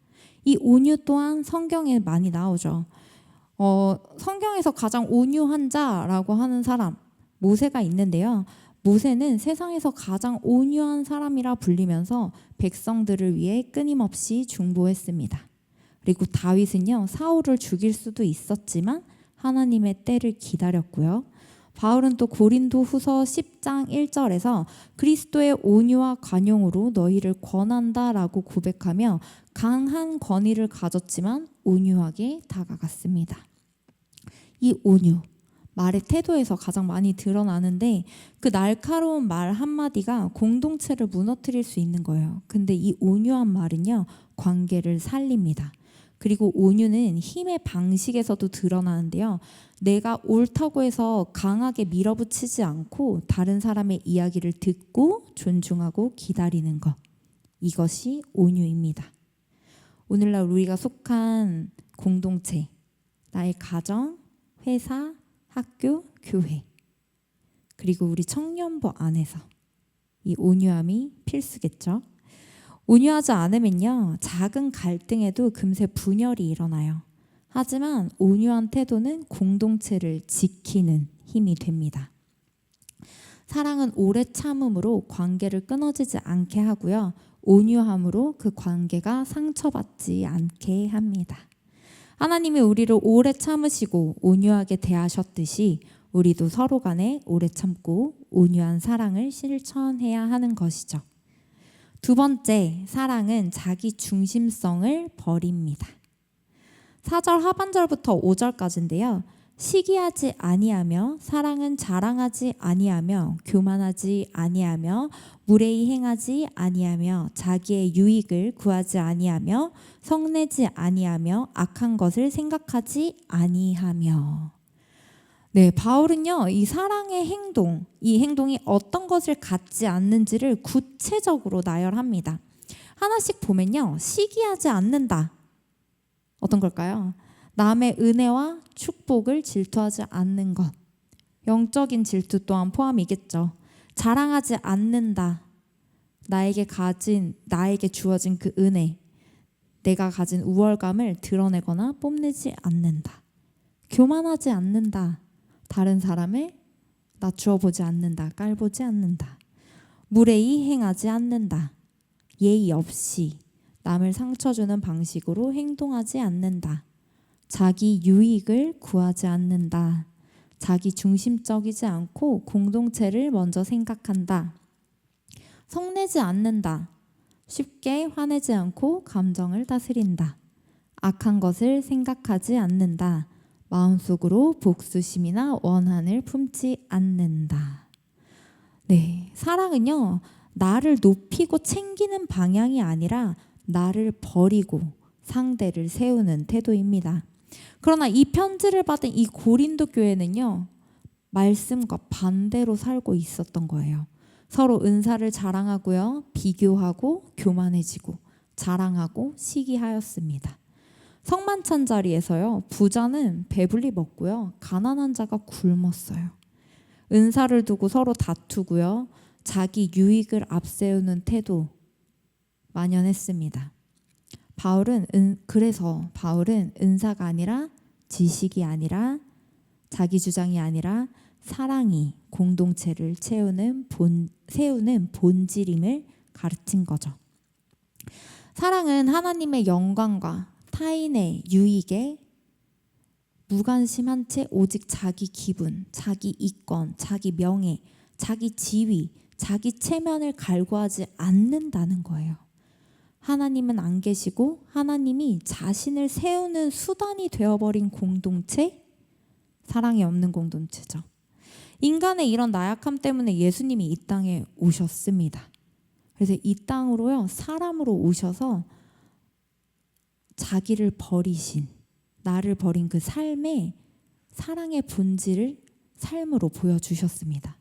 이 온유 또한 성경에 많이 나오죠. 성경에서 가장 온유한 자라고 하는 사람 모세가 있는데요. 모세는 세상에서 가장 온유한 사람이라 불리면서 백성들을 위해 끊임없이 중보했습니다. 그리고 다윗은요, 사울을 죽일 수도 있었지만 하나님의 때를 기다렸고요. 바울은 또 고린도후서 10장 1절에서 그리스도의 온유와 관용으로 너희를 권한다라고 고백하며 강한 권위를 가졌지만 온유하게 다가갔습니다. 이 온유, 말의 태도에서 가장 많이 드러나는데 그 날카로운 말 한마디가 공동체를 무너뜨릴 수 있는 거예요. 근데 이 온유한 말은요, 관계를 살립니다. 그리고 온유는 힘의 방식에서도 드러나는데요. 내가 옳다고 해서 강하게 밀어붙이지 않고 다른 사람의 이야기를 듣고 존중하고 기다리는 것. 이것이 온유입니다. 오늘날 우리가 속한 공동체, 나의 가정, 회사, 학교, 교회, 그리고 우리 청년부 안에서 이 온유함이 필수겠죠. 온유하지 않으면요, 작은 갈등에도 금세 분열이 일어나요. 하지만 온유한 태도는 공동체를 지키는 힘이 됩니다. 사랑은 오래 참음으로 관계를 끊어지지 않게 하고요, 온유함으로 그 관계가 상처받지 않게 합니다. 하나님이 우리를 오래 참으시고 온유하게 대하셨듯이 우리도 서로 간에 오래 참고 온유한 사랑을 실천해야 하는 것이죠. 두 번째, 사랑은 자기 중심성을 버립니다. 4절 하반절부터 5절까지인데요. 시기하지 아니하며 사랑은 자랑하지 아니하며 교만하지 아니하며 무례히 행하지 아니하며 자기의 유익을 구하지 아니하며 성내지 아니하며 악한 것을 생각하지 아니하며. 네, 바울은요, 이 사랑의 행동, 이 행동이 어떤 것을 갖지 않는지를 구체적으로 나열합니다. 하나씩 보면요, 시기하지 않는다. 어떤 걸까요? 남의 은혜와 축복을 질투하지 않는 것. 영적인 질투 또한 포함이겠죠. 자랑하지 않는다. 나에게 주어진 그 은혜, 내가 가진 우월감을 드러내거나 뽐내지 않는다. 교만하지 않는다. 다른 사람을 낮추어 보지 않는다. 깔보지 않는다. 무례히 행하지 않는다. 예의 없이 남을 상처 주는 방식으로 행동하지 않는다. 자기 유익을 구하지 않는다. 자기 중심적이지 않고 공동체를 먼저 생각한다. 성내지 않는다. 쉽게 화내지 않고 감정을 다스린다. 악한 것을 생각하지 않는다. 마음속으로 복수심이나 원한을 품지 않는다. 네, 사랑은요, 나를 높이고 챙기는 방향이 아니라 나를 버리고 상대를 세우는 태도입니다. 그러나 이 편지를 받은 이 고린도 교회는요, 말씀과 반대로 살고 있었던 거예요. 서로 은사를 자랑하고요, 비교하고 교만해지고 자랑하고 시기하였습니다. 성만찬 자리에서요, 부자는 배불리 먹고요, 가난한 자가 굶었어요. 은사를 두고 서로 다투고요, 자기 유익을 앞세우는 태도 만연했습니다. 그래서 바울은 은사가 아니라 지식이 아니라 자기 주장이 아니라 사랑이 공동체를 세우는 본질임을 가르친 거죠. 사랑은 하나님의 영광과 타인의 유익에 무관심한 채 오직 자기 기분, 자기 이권, 자기 명예, 자기 지위, 자기 체면을 갈구하지 않는다는 거예요. 하나님은 안 계시고 하나님이 자신을 세우는 수단이 되어버린 공동체, 사랑이 없는 공동체죠. 인간의 이런 나약함 때문에 예수님이 이 땅에 오셨습니다. 그래서 이 땅으로요, 사람으로 오셔서 자기를 버리신, 나를 버린 그 삶의 사랑의 본질을 삶으로 보여주셨습니다.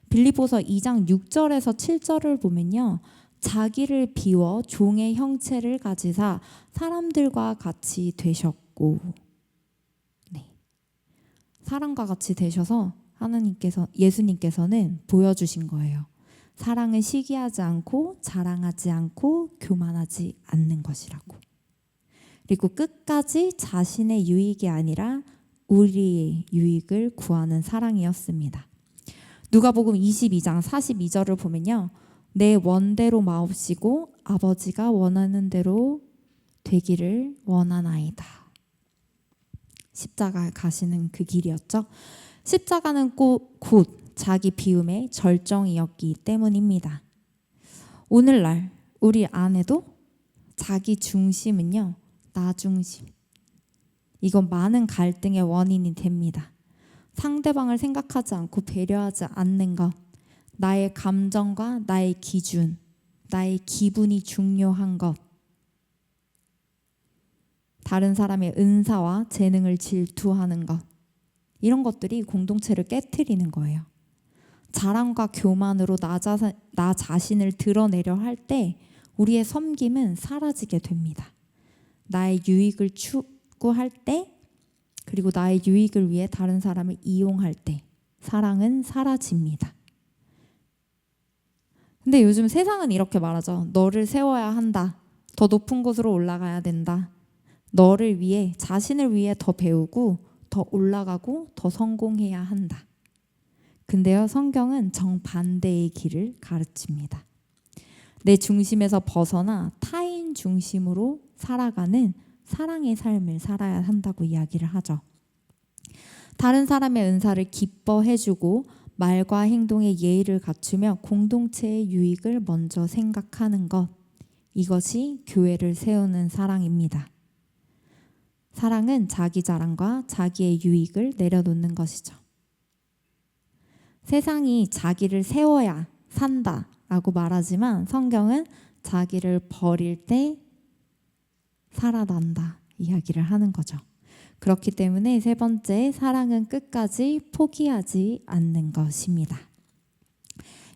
빌립보서 2장 6절에서 7절을 보면요, 자기를 비워 종의 형체를 가지사 사람들과 같이 되셨고, 네, 사람과 같이 되셔서 예수님께서는 보여주신 거예요. 사랑은 시기하지 않고 자랑하지 않고 교만하지 않는 것이라고. 그리고 끝까지 자신의 유익이 아니라 우리의 유익을 구하는 사랑이었습니다. 누가복음 22장 42절을 보면요, 내 원대로 마옵시고 아버지가 원하는 대로 되기를 원하나이다. 십자가에 가시는 그 길이었죠. 십자가는 곧 자기 비움의 절정이었기 때문입니다. 오늘날 우리 안에도 자기 중심은요, 나 중심, 이건 많은 갈등의 원인이 됩니다. 상대방을 생각하지 않고 배려하지 않는 것, 나의 감정과 나의 기준, 나의 기분이 중요한 것, 다른 사람의 은사와 재능을 질투하는 것, 이런 것들이 공동체를 깨트리는 거예요. 자랑과 교만으로 나 자신을 드러내려 할 때 우리의 섬김은 사라지게 됩니다. 나의 유익을 추구할 때, 그리고 나의 유익을 위해 다른 사람을 이용할 때 사랑은 사라집니다. 근데 요즘 세상은 이렇게 말하죠. 너를 세워야 한다. 더 높은 곳으로 올라가야 된다. 너를 위해, 자신을 위해 더 배우고 더 올라가고 더 성공해야 한다. 근데요, 성경은 정반대의 길을 가르칩니다. 내 중심에서 벗어나 타인 중심으로 살아가는 사랑의 삶을 살아야 한다고 이야기를 하죠. 다른 사람의 은사를 기뻐해주고 말과 행동의 예의를 갖추며 공동체의 유익을 먼저 생각하는 것, 이것이 교회를 세우는 사랑입니다. 사랑은 자기 자랑과 자기의 유익을 내려놓는 것이죠. 세상이 자기를 세워야 산다라고 말하지만 성경은 자기를 버릴 때 살아난다 이야기를 하는 거죠. 그렇기 때문에 세 번째, 사랑은 끝까지 포기하지 않는 것입니다.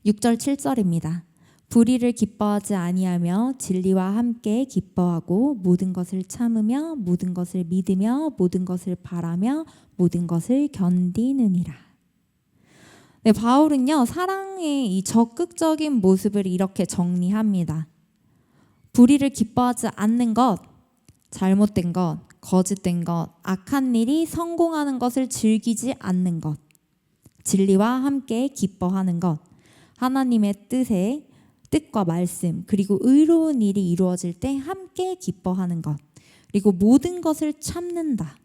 6절 7절입니다. 불의를 기뻐하지 아니하며 진리와 함께 기뻐하고 모든 것을 참으며 모든 것을 믿으며 모든 것을 바라며 모든 것을 견디느니라. 네, 바울은요, 사랑의 이 적극적인 모습을 이렇게 정리합니다. 불의를 기뻐하지 않는 것, 잘못된 것, 거짓된 것, 악한 일이 성공하는 것을 즐기지 않는 것, 진리와 함께 기뻐하는 것, 하나님의 뜻과 말씀, 그리고 의로운 일이 이루어질 때 함께 기뻐하는 것, 그리고 모든 것을 참는다.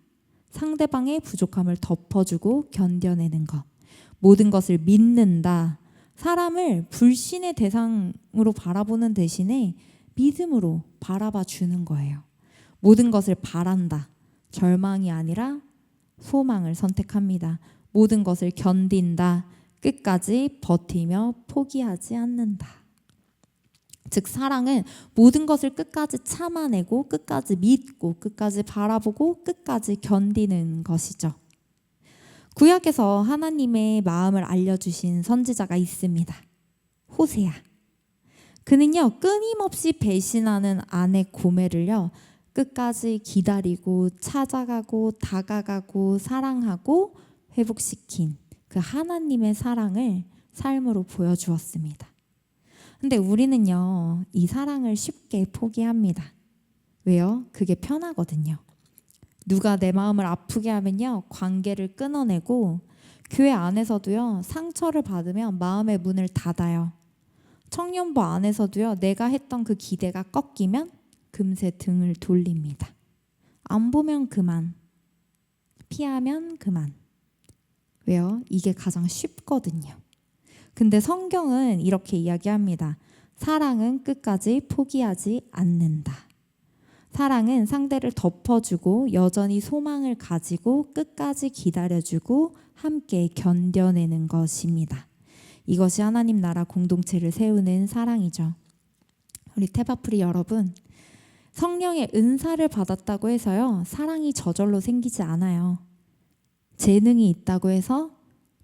상대방의 부족함을 덮어주고 견뎌내는 것, 모든 것을 믿는다. 사람을 불신의 대상으로 바라보는 대신에 믿음으로 바라봐 주는 거예요. 모든 것을 바란다. 절망이 아니라 소망을 선택합니다. 모든 것을 견딘다. 끝까지 버티며 포기하지 않는다. 즉 사랑은 모든 것을 끝까지 참아내고 끝까지 믿고 끝까지 바라보고 끝까지 견디는 것이죠. 구약에서 하나님의 마음을 알려주신 선지자가 있습니다. 호세아. 그는요, 끊임없이 배신하는 아내 고멜을요, 끝까지 기다리고 찾아가고 다가가고 사랑하고 회복시킨 그 하나님의 사랑을 삶으로 보여주었습니다. 근데 우리는요, 이 사랑을 쉽게 포기합니다. 왜요? 그게 편하거든요. 누가 내 마음을 아프게 하면요, 관계를 끊어내고 교회 안에서도요, 상처를 받으면 마음의 문을 닫아요. 청년부 안에서도요, 내가 했던 그 기대가 꺾이면 금세 등을 돌립니다. 안 보면 그만, 피하면 그만. 왜요? 이게 가장 쉽거든요. 근데 성경은 이렇게 이야기합니다. 사랑은 끝까지 포기하지 않는다. 사랑은 상대를 덮어주고 여전히 소망을 가지고 끝까지 기다려주고 함께 견뎌내는 것입니다. 이것이 하나님 나라 공동체를 세우는 사랑이죠. 우리 태바프리 여러분, 성령의 은사를 받았다고 해서요, 사랑이 저절로 생기지 않아요. 재능이 있다고 해서,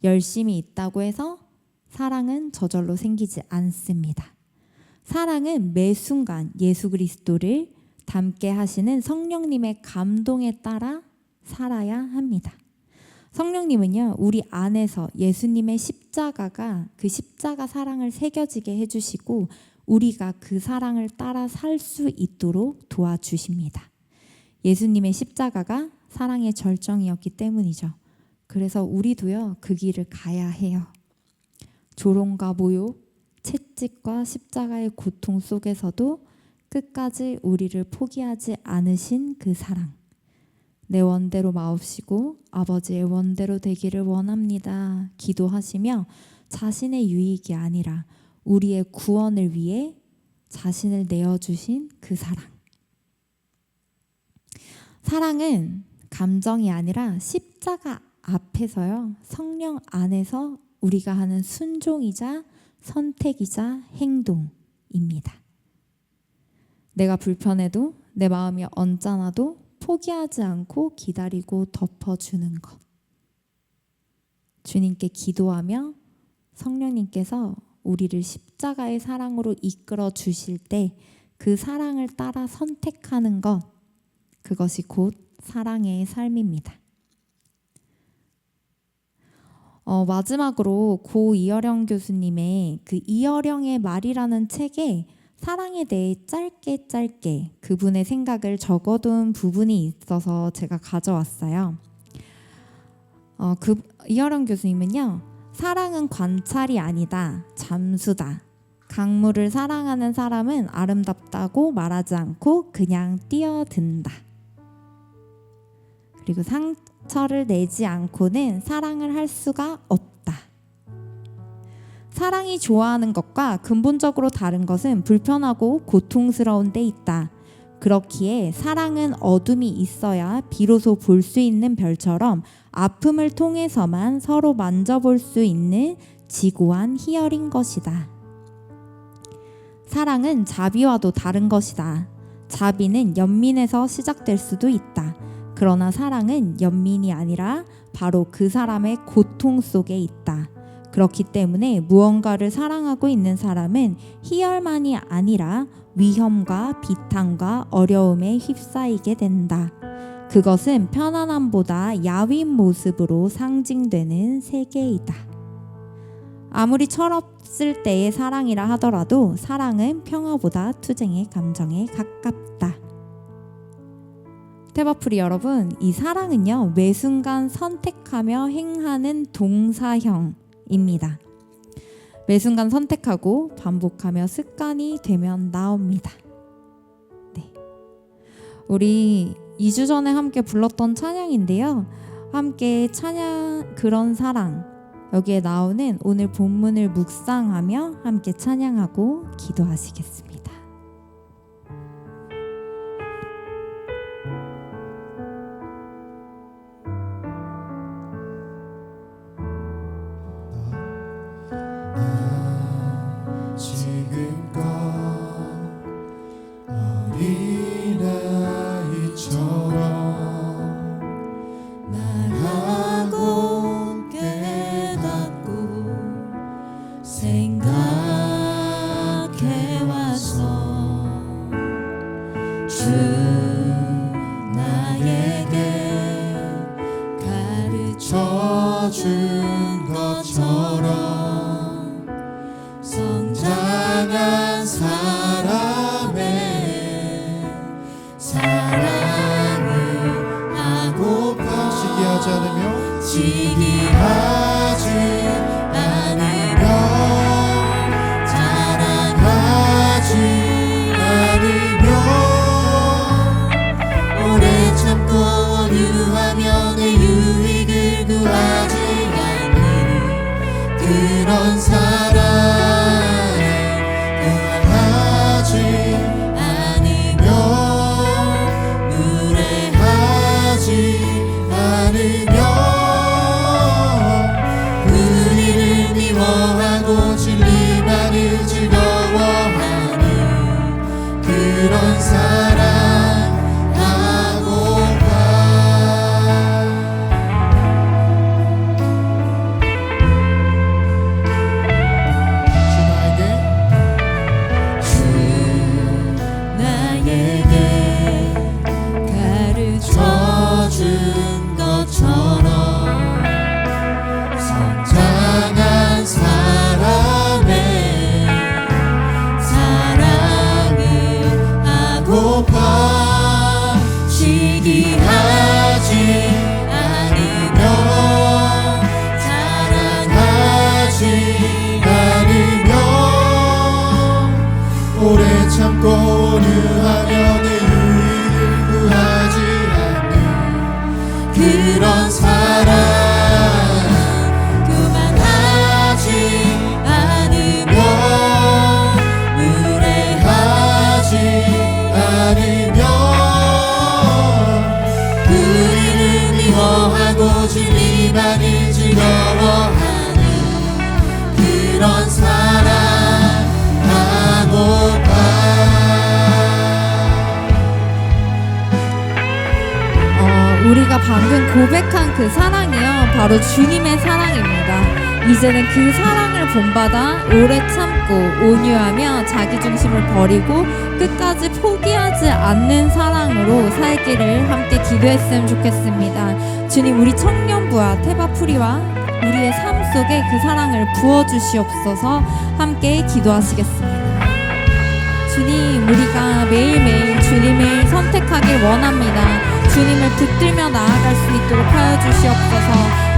열심이 있다고 해서 사랑은 저절로 생기지 않습니다. 사랑은 매 순간 예수 그리스도를 닮게 하시는 성령님의 감동에 따라 살아야 합니다. 성령님은요, 우리 안에서 예수님의 십자가가 그 십자가 사랑을 새겨지게 해주시고 우리가 그 사랑을 따라 살 수 있도록 도와주십니다. 예수님의 십자가가 사랑의 절정이었기 때문이죠. 그래서 우리도요, 그 길을 가야 해요. 조롱과 모욕, 채찍과 십자가의 고통 속에서도 끝까지 우리를 포기하지 않으신 그 사랑. 내 원대로 마옵시고 아버지의 원대로 되기를 원합니다. 기도하시며 자신의 유익이 아니라 우리의 구원을 위해 자신을 내어주신 그 사랑. 사랑은 감정이 아니라 십자가 앞에서요, 성령 안에서 우리가 하는 순종이자 선택이자 행동입니다. 내가 불편해도 내 마음이 언짢아도 포기하지 않고 기다리고 덮어주는 것. 주님께 기도하며 성령님께서 우리를 십자가의 사랑으로 이끌어 주실 때 그 사랑을 따라 선택하는 것, 그것이 곧 사랑의 삶입니다. 마지막으로 고 이어령 교수님의 그 이어령의 말이라는 책에 사랑에 대해 짧게 그분의 생각을 적어둔 부분이 있어서 제가 가져왔어요. 이어령 교수님은요, 사랑은 관찰이 아니다, 잠수다. 강물을 사랑하는 사람은 아름답다고 말하지 않고 그냥 뛰어든다. 그리고 상처를 내지 않고는 사랑을 할 수가 없다. 사랑이 좋아하는 것과 근본적으로 다른 것은 불편하고 고통스러운 데 있다. 그렇기에 사랑은 어둠이 있어야 비로소 볼 수 있는 별처럼 아픔을 통해서만 서로 만져볼 수 있는 지고한 희열인 것이다. 사랑은 자비와도 다른 것이다. 자비는 연민에서 시작될 수도 있다. 그러나 사랑은 연민이 아니라 바로 그 사람의 고통 속에 있다. 그렇기 때문에 무언가를 사랑하고 있는 사람은 희열만이 아니라 위험과 비탄과 어려움에 휩싸이게 된다. 그것은 편안함보다 야윈 모습으로 상징되는 세계이다. 아무리 철없을 때의 사랑이라 하더라도 사랑은 평화보다 투쟁의 감정에 가깝다. 테바프리 여러분, 이 사랑은요, 매 순간 선택하며 행하는 동사형입니다. 매 순간 선택하고 반복하며 습관이 되면 나옵니다. 네. 우리 2주 전에 함께 불렀던 찬양인데요. 함께 찬양 그런 사랑, 여기에 나오는 오늘 본문을 묵상하며 함께 찬양하고 기도하시겠습니다.
지금껏 어린아이처럼 말하고 깨닫고 생각해와서 주 나에게 가르쳐준 것처럼 성장한 사람의 사랑을 하고파 시기하지 않으며 자랑하지 않으며 오래 참고 원유하며 내 유익을 구하지 않는 그런 사랑 그런 사랑하고파 주 나에게 가르쳐준 것처럼 성장한 사람의 시기하지 않으며 자랑하지 않으며 오래 참고 온유하며 내 유익을 구하지 않는 그런 사랑 그만하지 않으며 무례하지 않으며 미워하고 진리만을 즐거워하는 그런 사랑하고파
우리가 방금 고백한 그 사랑이요, 바로 주님의 사랑입니다. 이제는 그 사랑을 본받아 오래 참고 온유하며 자기 중심을 버리고 끝까지 포기하지 않는 사랑으로 살기를 함께 기도했으면 좋겠습니다. 주님, 우리 청년부와 테바프리와 우리의 삶 속에 그 사랑을 부어주시옵소서. 함께 기도하시겠습니다. 주님, 우리가 매일매일 주님을 선택하길 원합니다. 주님을 붙들며 나아갈 수 있도록 하여 주시옵소서.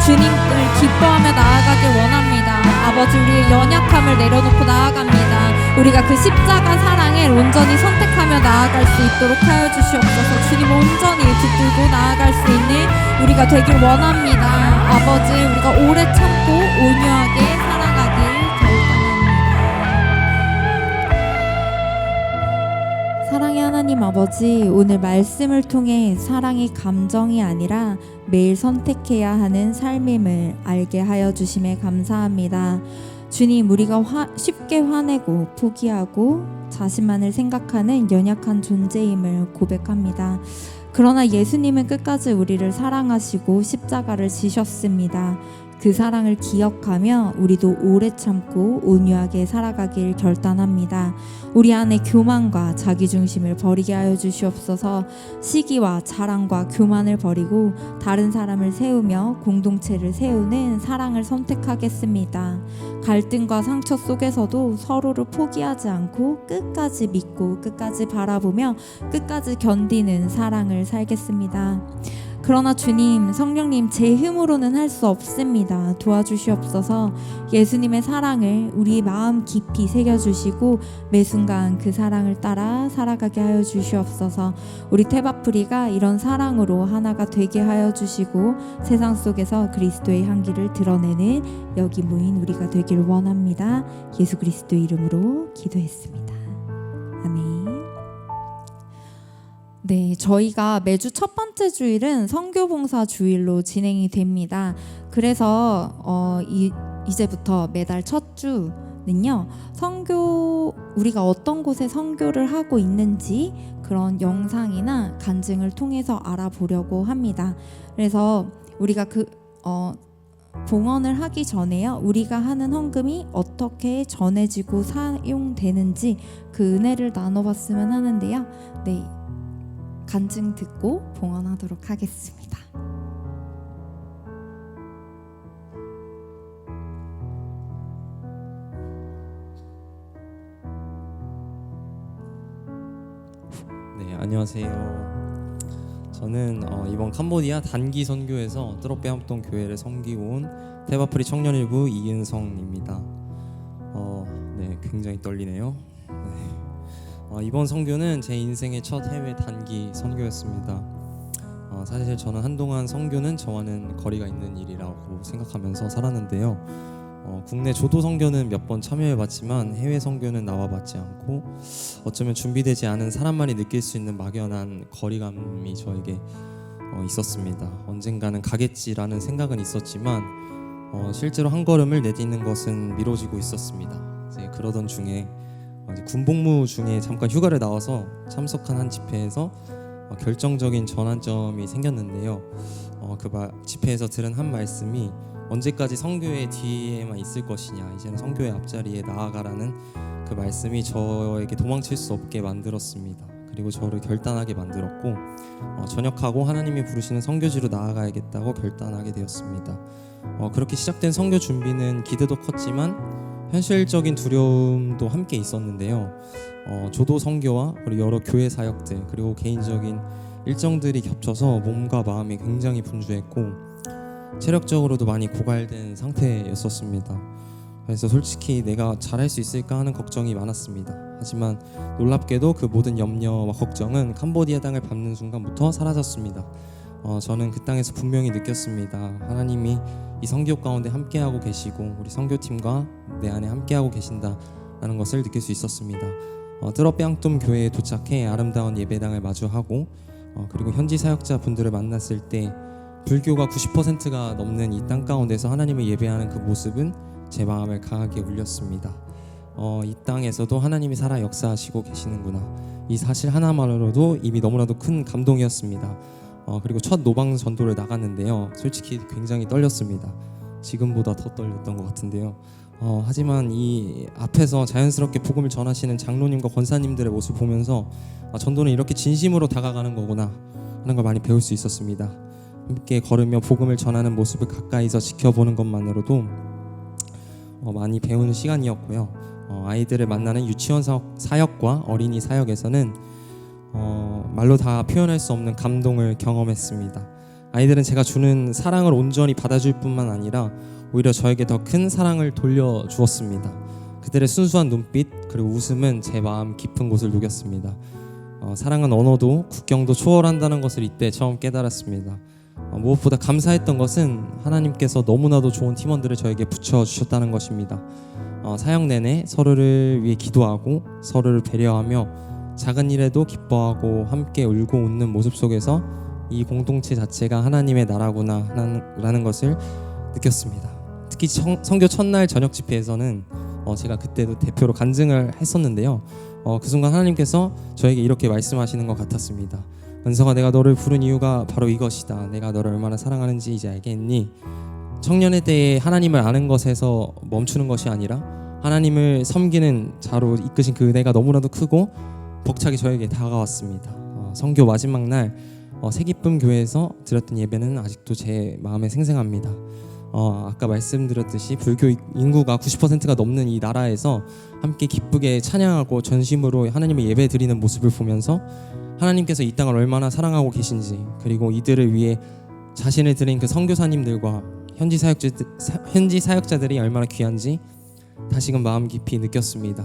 주님을 기뻐하며 나아가길 원합니다. 아버지, 우리의 연약함을 내려놓고 나아갑니다. 우리가 그 십자가 사랑을 온전히 선택하며 나아갈 수 있도록 하여 주시옵소서. 주님 온전히 붙들고 나아갈 수 있는 우리가 되길 원합니다. 아버지, 우리가 오래 참고 온유하게 살아가길 결단합니다. 사랑의 하나님 아버지, 오늘 말씀을 통해 사랑이 감정이 아니라 매일 선택해야 하는 삶임을 알게 하여 주심에 감사합니다. 주님, 우리가 쉽게 화내고 포기하고 자신만을 생각하는 연약한 존재임을 고백합니다. 그러나 예수님은 끝까지 우리를 사랑하시고 십자가를 지셨습니다. 그 사랑을 기억하며 우리도 오래 참고 온유하게 살아가길 결단합니다. 우리 안에 교만과 자기중심을 버리게 하여 주시옵소서. 시기와 자랑과 교만을 버리고 다른 사람을 세우며 공동체를 세우는 사랑을 선택하겠습니다. 갈등과 상처 속에서도 서로를 포기하지 않고 끝까지 믿고 끝까지 바라보며 끝까지 견디는 사랑을 살겠습니다. 그러나 주님, 성령님, 제 힘으로는 할 수 없습니다. 도와주시옵소서. 예수님의 사랑을 우리 마음 깊이 새겨주시고 매 순간 그 사랑을 따라 살아가게 하여 주시옵소서. 우리 테바프리가 이런 사랑으로 하나가 되게 하여 주시고 세상 속에서 그리스도의 향기를 드러내는 여기 모인 우리가 되길 원합니다. 예수 그리스도 이름으로 기도했습니다. 아멘. 네, 저희가 매주 첫 번째 주일은 선교봉사 주일로 진행이 됩니다. 그래서 이제부터 매달 첫 주는요, 우리가 어떤 곳에 선교를 하고 있는지 그런 영상이나 간증을 통해서 알아보려고 합니다. 그래서 우리가 봉헌을 하기 전에요, 우리가 하는 헌금이 어떻게 전해지고 사용되는지 그 은혜를 나눠봤으면 하는데요. 네, 간증 듣고 봉헌하도록 하겠습니다.
네, 안녕하세요. 저는 이번 캄보디아 단기 선교에서 뚜로페 합동 교회를 섬기고 온 테바프리 청년일부 이은성입니다. 네, 굉장히 떨리네요. 네. 이번 선교는 제 인생의 첫 해외 단기 선교였습니다. 사실 저는 한동안 선교는 저와는 거리가 있는 일이라고 생각하면서 살았는데요. 국내 조도 선교는 몇 번 참여해봤지만 해외 선교는 나와봤지 않고 어쩌면 준비되지 않은 사람만이 느낄 수 있는 막연한 거리감이 저에게 있었습니다. 언젠가는 가겠지라는 생각은 있었지만 실제로 한 걸음을 내딛는 것은 미뤄지고 있었습니다. 이제 그러던 중에 군복무 중에 잠깐 휴가를 나와서 참석한 한 집회에서 결정적인 전환점이 생겼는데요. 그 집회에서 들은 한 말씀이 언제까지 선교의 뒤에만 있을 것이냐, 이제는 선교의 앞자리에 나아가라는 그 말씀이 저에게 도망칠 수 없게 만들었습니다. 그리고 저를 결단하게 만들었고 전역하고 하나님이 부르시는 선교지로 나아가야겠다고 결단하게 되었습니다. 그렇게 시작된 선교 준비는 기대도 컸지만 현실적인 두려움도 함께 있었는데요. 조도 선교와 그리고 여러 교회 사역들 그리고 개인적인 일정들이 겹쳐서 몸과 마음이 굉장히 분주했고 체력적으로도 많이 고갈된 상태였었습니다. 그래서 솔직히 내가 잘할 수 있을까 하는 걱정이 많았습니다. 하지만 놀랍게도 그 모든 염려와 걱정은 캄보디아 땅을 밟는 순간부터 사라졌습니다. 저는 그 땅에서 분명히 느꼈습니다. 하나님이 이 선교 가운데 함께하고 계시고 우리 선교팀과 내 안에 함께하고 계신다라는 것을 느낄 수 있었습니다. 뚜러페앙똠 교회에 도착해 아름다운 예배당을 마주하고 그리고 현지 사역자 분들을 만났을 때 불교가 90%가 넘는 이 땅 가운데서 하나님을 예배하는 그 모습은 제 마음을 강하게 울렸습니다. 이 땅에서도 하나님이 살아 역사하시고 계시는구나, 이 사실 하나만으로도 이미 너무나도 큰 감동이었습니다. 그리고 첫 노방 전도를 나갔는데요. 솔직히 굉장히 떨렸습니다. 지금보다 더 떨렸던 것 같은데요. 하지만 이 앞에서 자연스럽게 복음을 전하시는 장로님과 권사님들의 모습을 보면서 전도는 이렇게 진심으로 다가가는 거구나 하는 걸 많이 배울 수 있었습니다. 함께 걸으며 복음을 전하는 모습을 가까이서 지켜보는 것만으로도 많이 배우는 시간이었고요. 아이들을 만나는 유치원 사역과 어린이 사역에서는 말로 다 표현할 수 없는 감동을 경험했습니다. 아이들은 제가 주는 사랑을 온전히 받아줄 뿐만 아니라 오히려 저에게 더 큰 사랑을 돌려주었습니다. 그들의 순수한 눈빛 그리고 웃음은 제 마음 깊은 곳을 녹였습니다. 사랑은 언어도 국경도 초월한다는 것을 이때 처음 깨달았습니다. 무엇보다 감사했던 것은 하나님께서 너무나도 좋은 팀원들을 저에게 붙여주셨다는 것입니다. 사역 내내 서로를 위해 기도하고 서로를 배려하며 작은 일에도 기뻐하고 함께 울고 웃는 모습 속에서 이 공동체 자체가 하나님의 나라구나 라는 것을 느꼈습니다. 특히 선교 첫날 저녁 집회에서는 제가 그때도 대표로 간증을 했었는데요. 그 순간 하나님께서 저에게 이렇게 말씀하시는 것 같았습니다. 은성아, 내가 너를 부른 이유가 바로 이것이다. 내가 너를 얼마나 사랑하는지 이제 알겠니? 청년의 때에 하나님을 아는 것에서 멈추는 것이 아니라 하나님을 섬기는 자로 이끄신 그 은혜가 너무나도 크고 벅차게 저에게 다가왔습니다. 선교 마지막 날 새기쁨 교회에서 드렸던 예배는 아직도 제 마음에 생생합니다. 아까 말씀드렸듯이 불교 인구가 90%가 넘는 이 나라에서 함께 기쁘게 찬양하고 전심으로 하나님의 예배 드리는 모습을 보면서 하나님께서 이 땅을 얼마나 사랑하고 계신지, 그리고 이들을 위해 자신을 드린 그 선교사님들과 현지 사역자들이 얼마나 귀한지 다시금 마음 깊이 느꼈습니다.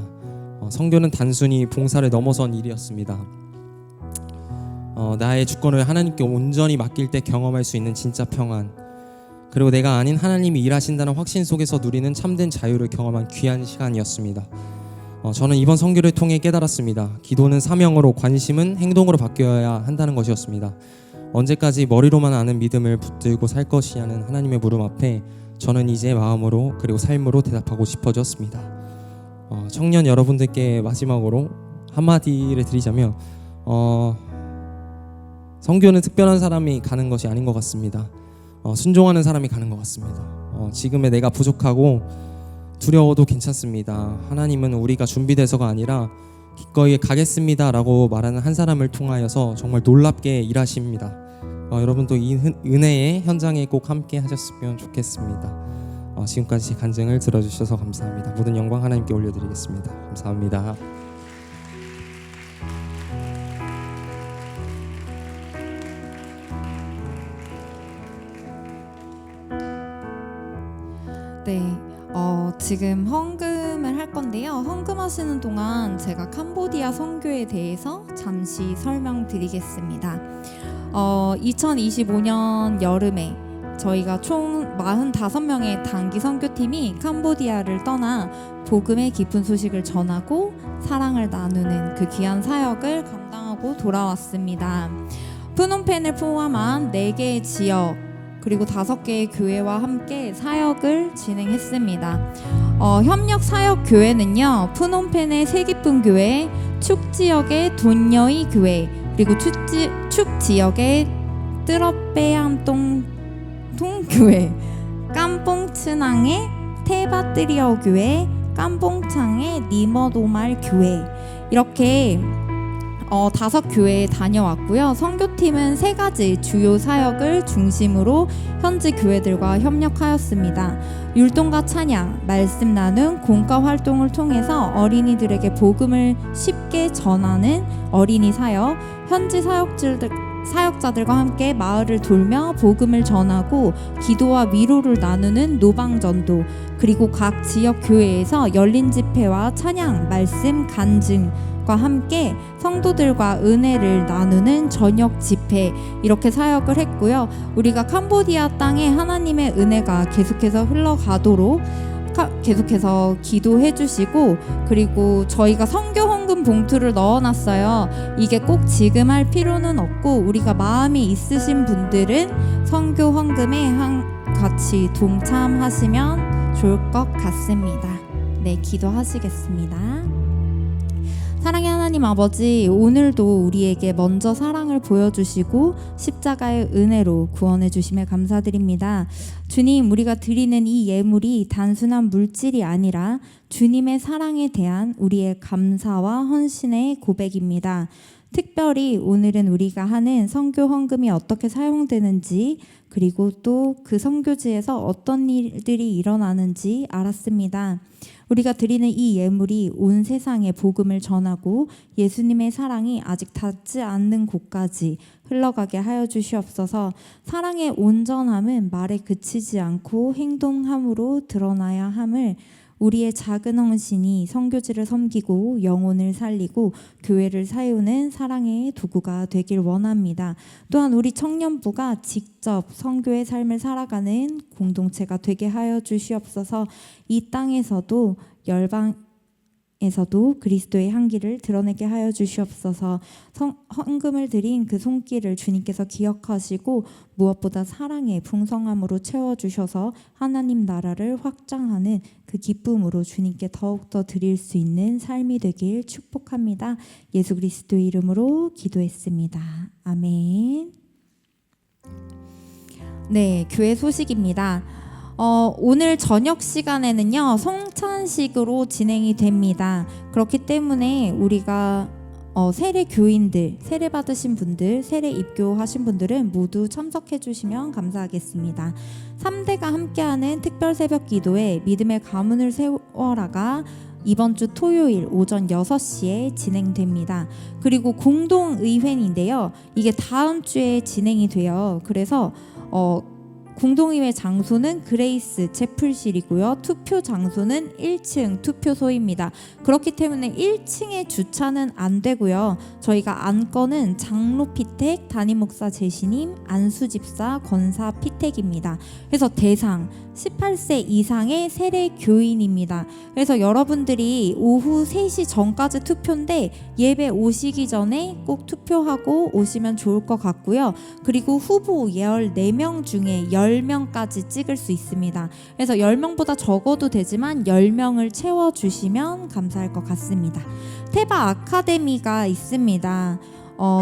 선교는 단순히 봉사를 넘어선 일이었습니다. 나의 주권을 하나님께 온전히 맡길 때 경험할 수 있는 진짜 평안, 그리고 내가 아닌 하나님이 일하신다는 확신 속에서 누리는 참된 자유를 경험한 귀한 시간이었습니다. 저는 이번 선교를 통해 깨달았습니다. 기도는 사명으로, 관심은 행동으로 바뀌어야 한다는 것이었습니다. 언제까지 머리로만 아는 믿음을 붙들고 살 것이냐는 하나님의 물음 앞에 저는 이제 마음으로 그리고 삶으로 대답하고 싶어졌습니다. 청년 여러분들께 마지막으로 한마디를 드리자면 선교는 특별한 사람이 가는 것이 아닌 것 같습니다. 순종하는 사람이 가는 것 같습니다. 지금의 내가 부족하고 두려워도 괜찮습니다. 하나님은 우리가 준비돼서가 아니라 기꺼이 가겠습니다 라고 말하는 한 사람을 통하여서 정말 놀랍게 일하십니다. 여러분도 이 은혜의 현장에 꼭 함께 하셨으면 좋겠습니다. 지금까지 제 간증을 들어주셔서 감사합니다. 모든 영광 하나님께 올려드리겠습니다. 감사합니다.
네, 지금 헌금을 할 건데요. 헌금하시는 동안 제가 캄보디아 선교에 대해서 잠시 설명드리겠습니다. 2025년 여름에 저희가 총 45명의 단기 선교팀이 캄보디아를 떠나 복음의 깊은 소식을 전하고 사랑을 나누는 그 귀한 사역을 감당하고 돌아왔습니다. 프놈펜을 포함한 4개의 지역 그리고 5개의 교회와 함께 사역을 진행했습니다. 협력 사역 교회는요, 프놈펜의 새기쁨 교회, 축 지역의 돈여이 교회, 그리고 축 지역의 뜨럽베암동 교회, 깜뽕츠낭의 테바뜨리어 교회, 깜뽕창의 니머도말 교회, 이렇게 5교회에 다녀왔고요. 선교팀은 3가지 주요 사역을 중심으로 현지 교회들과 협력하였습니다. 율동과 찬양, 말씀 나눔, 공과 활동을 통해서 어린이들에게 복음을 쉽게 전하는 어린이 사역, 현지 사역자들과 함께 마을을 돌며 복음을 전하고 기도와 위로를 나누는 노방전도, 그리고 각 지역 교회에서 열린 집회와 찬양, 말씀, 간증과 함께 성도들과 은혜를 나누는 저녁 집회, 이렇게 사역을 했고요. 우리가 캄보디아 땅에 하나님의 은혜가 계속해서 흘러가도록 계속해서 기도해 주시고, 그리고 저희가 선교 헌금 봉투를 넣어놨어요. 이게 꼭 지금 할 필요는 없고 우리가 마음이 있으신 분들은 선교 헌금에 같이 동참하시면 좋을 것 같습니다. 네, 기도하시겠습니다. 사랑의 하나님 아버지, 오늘도 우리에게 먼저 사랑을 보여주시고 십자가의 은혜로 구원해 주심에 감사드립니다. 주님, 우리가 드리는 이 예물이 단순한 물질이 아니라 주님의 사랑에 대한 우리의 감사와 헌신의 고백입니다. 특별히 오늘은 우리가 하는 선교 헌금이 어떻게 사용되는지, 그리고 또 그 선교지에서 어떤 일들이 일어나는지 알았습니다. 우리가 드리는 이 예물이 온 세상에 복음을 전하고 예수님의 사랑이 아직 닿지 않는 곳까지 흘러가게 하여 주시옵소서. 사랑의 온전함은 말에 그치지 않고 행동함으로 드러나야 함을 우리의 작은 헌신이 선교지를 섬기고 영혼을 살리고 교회를 세우는 사랑의 도구가 되길 원합니다. 또한 우리 청년부가 직접 선교의 삶을 살아가는 공동체가 되게 하여 주시옵소서. 이 땅에서도 열방에서도 그리스도의 향기를 드러내게 하여 주시옵소서. 헌금을 드린 그 손길을 주님께서 기억하시고 무엇보다 사랑의 풍성함으로 채워주셔서 하나님 나라를 확장하는 그 기쁨으로 주님께 더욱더 드릴 수 있는 삶이 되길 축복합니다. 예수 그리스도의 이름으로 기도했습니다. 아멘. 네, 교회 소식입니다. 오늘 저녁 시간에는요, 성찬식으로 진행이 됩니다. 그렇기 때문에 우리가 세례 교인들, 세례 받으신 분들, 세례 입교하신 분들은 모두 참석해 주시면 감사하겠습니다. 3대가 함께하는 특별 새벽 기도에 믿음의 가문을 세워라가 이번 주 토요일 오전 6시에 진행됩니다. 그리고 공동의회인데요. 이게 다음 주에 진행이 돼요. 그래서 공동의회 장소는 그레이스 채플실이고요. 투표 장소는 1층 투표소입니다. 그렇기 때문에 1층에 주차는 안 되고요. 저희가 안건은 장로 피택, 담임 목사 제시님, 안수 집사, 권사 피택입니다. 그래서 대상 18세 이상의 세례 교인입니다. 그래서 여러분들이 오후 3시 전까지 투표인데 예배 오시기 전에 꼭 투표하고 오시면 좋을 것 같고요. 그리고 후보 14명 중에 10명까지 찍을 수 있습니다. 그래서 10명보다 적어도 되지만 10명을 채워주시면 감사할 것 같습니다. 테바 아카데미가 있습니다.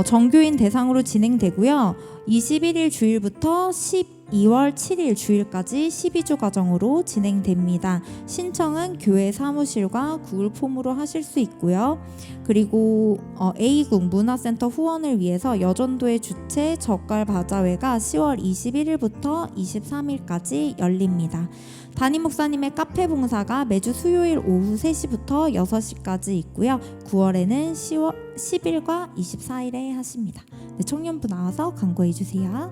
정교인 대상으로 진행되고요. 21일 주일부터 12월 7일 주일까지 12주 과정으로 진행됩니다. 신청은 교회 사무실과 구글 폼으로 하실 수 있고요. 그리고 A국 문화센터 후원을 위해서 여전도의 주최 젓갈 바자회가 10월 21일부터 23일까지 열립니다. 담임 목사님의 카페 봉사가 매주 수요일 오후 3시부터 6시까지 있고요. 9월에는 10일과 24일에 하십니다. 네, 청년부 나와서 광고해 주세요.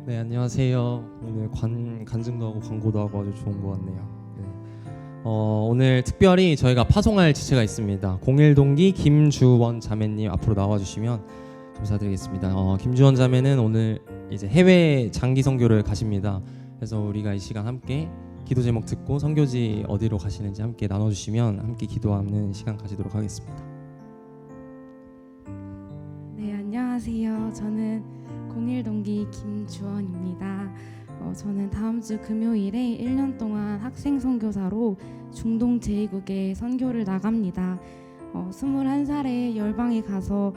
네, 안녕하세요. 오늘 간증도 하고 광고도 하고 아주 좋은 것 같네요. 네. 오늘 특별히 저희가 파송할 지체가 있습니다. 01동기 김주원 자매님 앞으로 나와주시면 감사드리겠습니다. 김주원 자매는 오늘 이제 해외 장기 선교를 가십니다. 그래서 우리가 이 시간 함께 기도 제목 듣고 선교지 어디로 가시는지 함께 나눠주시면 함께 기도하는 시간 가지도록 하겠습니다.
네, 안녕하세요. 저는 01동기 김주원입니다. 저는 다음 주 금요일에 1년 동안 학생 선교사로 중동 제2국에 선교를 나갑니다. 21살에 열방에 가서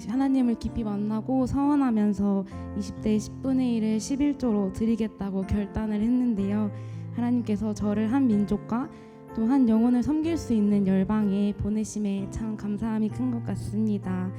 하나님을 깊이 만나고 서원하면서 20대 10분의 1을 11조로 드리겠다고 결단을 했는데요. 하나님께서 저를 한 민족과 또 한 영혼을 섬길 수 있는 열방에 보내심에 참 감사함이 큰 것 같습니다.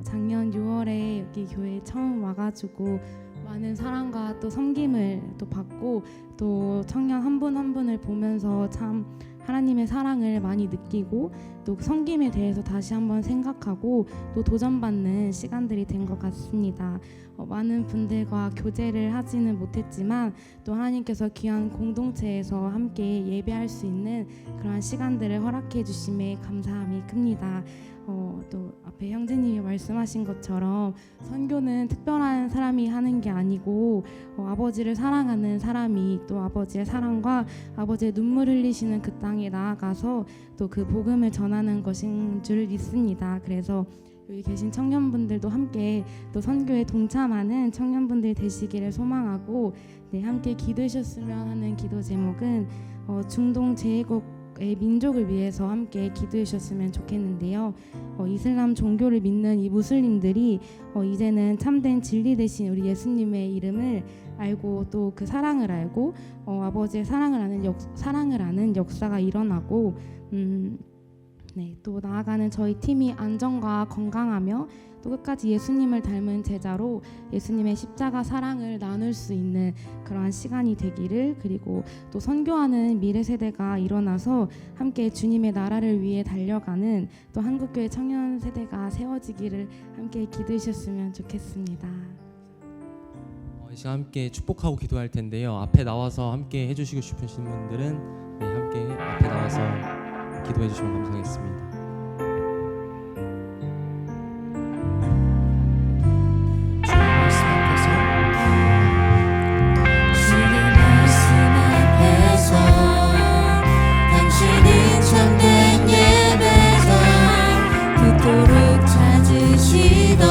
작년 6월에 여기 교회에 처음 와가지고 많은 사랑과 또 섬김을 또 받고 또 청년 한 분 한 분을 보면서 참 하나님의 사랑을 많이 느끼고 또 섬김에 대해서 다시 한번 생각하고 또 도전받는 시간들이 된 것 같습니다. 많은 분들과 교제를 하지는 못했지만 또 하나님께서 귀한 공동체에서 함께 예배할 수 있는 그러한 시간들을 허락해 주심에 감사함이 큽니다. 또 앞에 형제님이 말씀하신 것처럼 선교는 특별한 사람이 하는 게 아니고 아버지를 사랑하는 사람이 또 아버지의 사랑과 아버지의 눈물 흘리시는 그 땅에 나아가서 또 그 복음을 전하는 것인 줄 믿습니다. 그래서 여기 계신 청년분들도 함께 또 선교에 동참하는 청년분들 되시기를 소망하고, 네, 함께 기도해 주셨으면 하는 기도 제목은 중동 제국의 민족을 위해서 함께 기도해 주셨으면 좋겠는데요. 이슬람 종교를 믿는 이 무슬림들이 이제는 참된 진리 대신 우리 예수님의 이름을 알고 또 그 사랑을 알고 아버지의 사랑을 아는 역사가 일어나고, 네, 또 나아가는 저희 팀이 안전과 건강하며 또 끝까지 예수님을 닮은 제자로 예수님의 십자가 사랑을 나눌 수 있는 그러한 시간이 되기를, 그리고 또 선교하는 미래 세대가 일어나서 함께 주님의 나라를 위해 달려가는 또 한국교회 청년 세대가 세워지기를 함께 기도해 주셨으면 좋겠습니다.
이 시간 함께 축복하고 기도할 텐데요. 앞에 나와서 함께 해주시고 싶으신 분들은 네, 함께 앞에 나와서 기도해 주시면 감사하겠습니다.
주님 말씀 앞에서
당신은 참된 예배자 그토록 찾으시던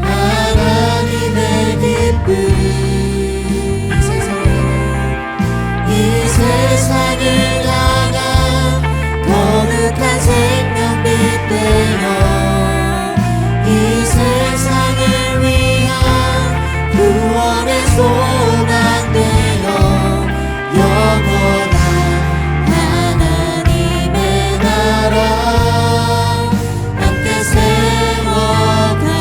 하나님의 기쁨 이 세상을 향한 거룩한 생명빛 되어 이 세상을 위한 구원의 소망 되어 영원한 하나님의 나라 함께 세워가리.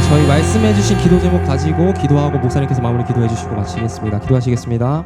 저희 말씀해주신 기도 제목 가지고 기도하고 목사님께서 마무리 기도해주시고 마치겠습니다. 기도하시겠습니다.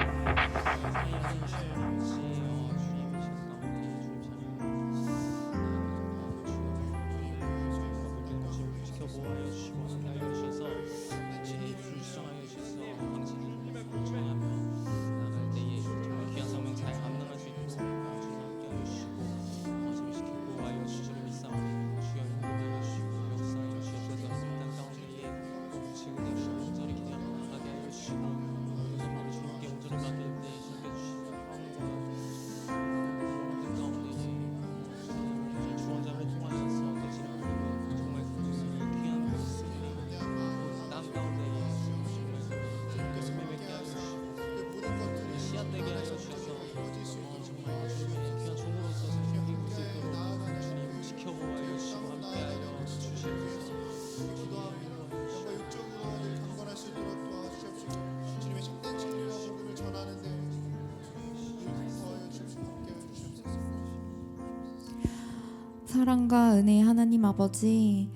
사랑과 은혜의 하나님 아버지,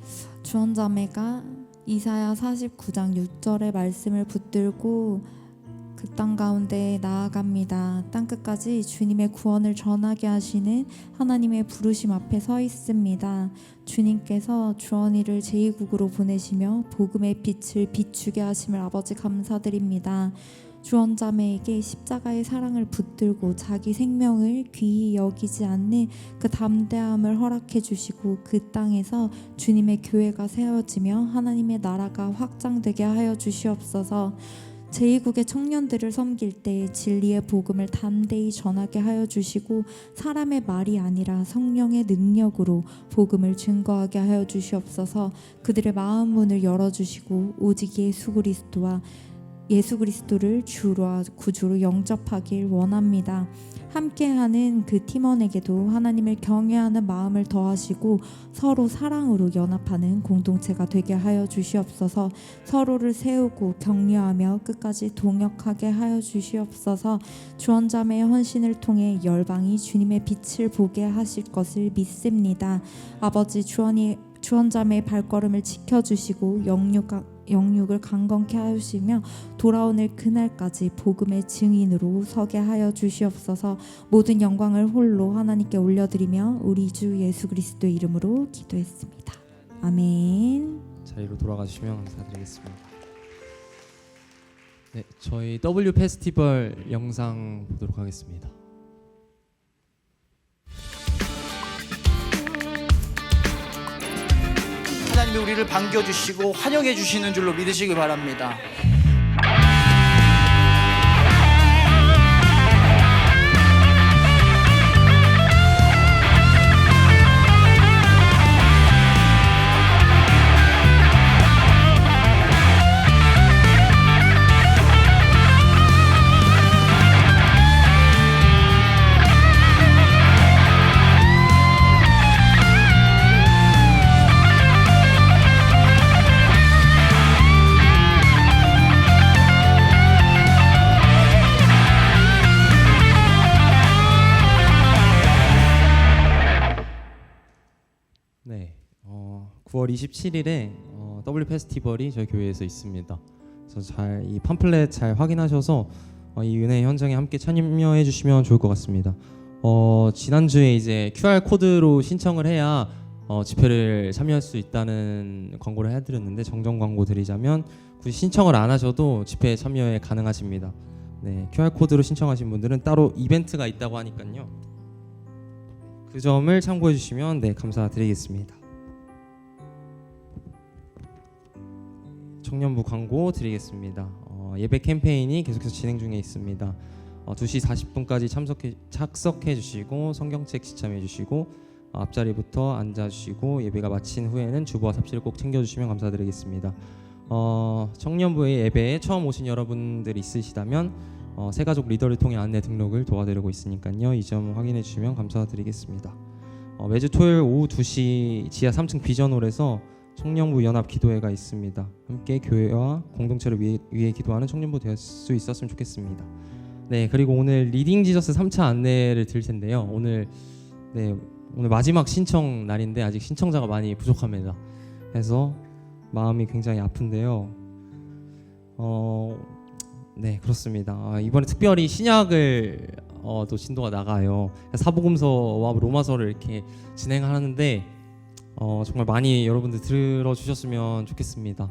주원자매가 이사야 49장 6절의 말씀을 붙들고 그 땅 가운데 나아갑니다. 땅끝까지 주님의 구원을 전하게 하시는 하나님의 부르심 앞에 서 있습니다. 주님께서 주원이를 제2국으로 보내시며 복음의 빛을 비추게 하심을 아버지 감사드립니다. 주원자매에게 십자가의 사랑을 붙들고 자기 생명을 귀히 여기지 않는 그 담대함을 허락해 주시고 그 땅에서 주님의 교회가 세워지며 하나님의 나라가 확장되게 하여 주시옵소서. 제2국의 청년들을 섬길 때 진리의 복음을 담대히 전하게 하여 주시고 사람의 말이 아니라 성령의 능력으로 복음을 증거하게 하여 주시옵소서. 그들의 마음 문을 열어주시고 오직 예수 그리스도를 주와 구주로 영접하길 원합니다. 함께하는 그 팀원에게도 하나님을 경외하는 마음을 더하시고 서로 사랑으로 연합하는 공동체가 되게 하여 주시옵소서. 서로를 세우고 격려하며 끝까지 동역하게 하여 주시옵소서. 주원자매의 헌신을 통해 열방이 주님의 빛을 보게 하실 것을 믿습니다. 아버지, 주원자매의 발걸음을 지켜주시고 영육을 강건케 하시며 돌아오는 그날까지 복음의 증인으로 서게 하여 주시옵소서. 모든 영광을 홀로 하나님께 올려드리며 우리 주 예수 그리스도의 이름으로 기도했습니다. 아멘.
자리로 돌아가 주시면 감사드리겠습니다. 네, 저희 W 페스티벌 영상 보도록 하겠습니다.
하나님이 우리를 반겨주시고 환영해 주시는 줄로 믿으시기 바랍니다.
네, 9월 27일에 W 페스티벌이 저희 교회에서 있습니다. 그래서 이 팜플렛 잘 확인하셔서 이 은혜 현장에 함께 참여해 주시면 좋을 것 같습니다. 지난주에 이제 QR 코드로 신청을 해야 집회를 참여할 수 있다는 광고를 해드렸는데, 정정 광고 드리자면 굳이 신청을 안 하셔도 집회에 참여에 가능하십니다. 네, QR 코드로 신청하신 분들은 따로 이벤트가 있다고 하니까요. 그 점을 참고해 주시면 네, 감사드리겠습니다. 청년부 광고 드리겠습니다. 예배 캠페인이 계속해서 진행 중에 있습니다. 2시 40분까지 착석해 주시고 성경책 지참해 주시고 앞자리부터 앉아 주시고 예배가 마친 후에는 주보와 삽시를 꼭 챙겨 주시면 감사드리겠습니다. 청년부의 예배에 처음 오신 여러분들 있으시다면 새가족 리더를 통해 안내 등록을 도와드리고 있으니까요. 이 점 확인해 주시면 감사드리겠습니다. 매주 토요일 오후 2시 지하 3층 비전홀에서 청년부 연합 기도회가 있습니다. 함께 교회와 공동체를 위해 기도하는 청년부 될 수 있었으면 좋겠습니다. 네, 그리고 오늘 리딩 지저스 3차 안내를 드릴 텐데요. 오늘 마지막 신청 날인데 아직 신청자가 많이 부족합니다. 그래서 마음이 굉장히 아픈데요. 네, 그렇습니다. 이번에 특별히 신약을 또 진도가 나가요. 사복음서와 로마서를 이렇게 진행하는데 정말 많이 여러분들 들어주셨으면 좋겠습니다.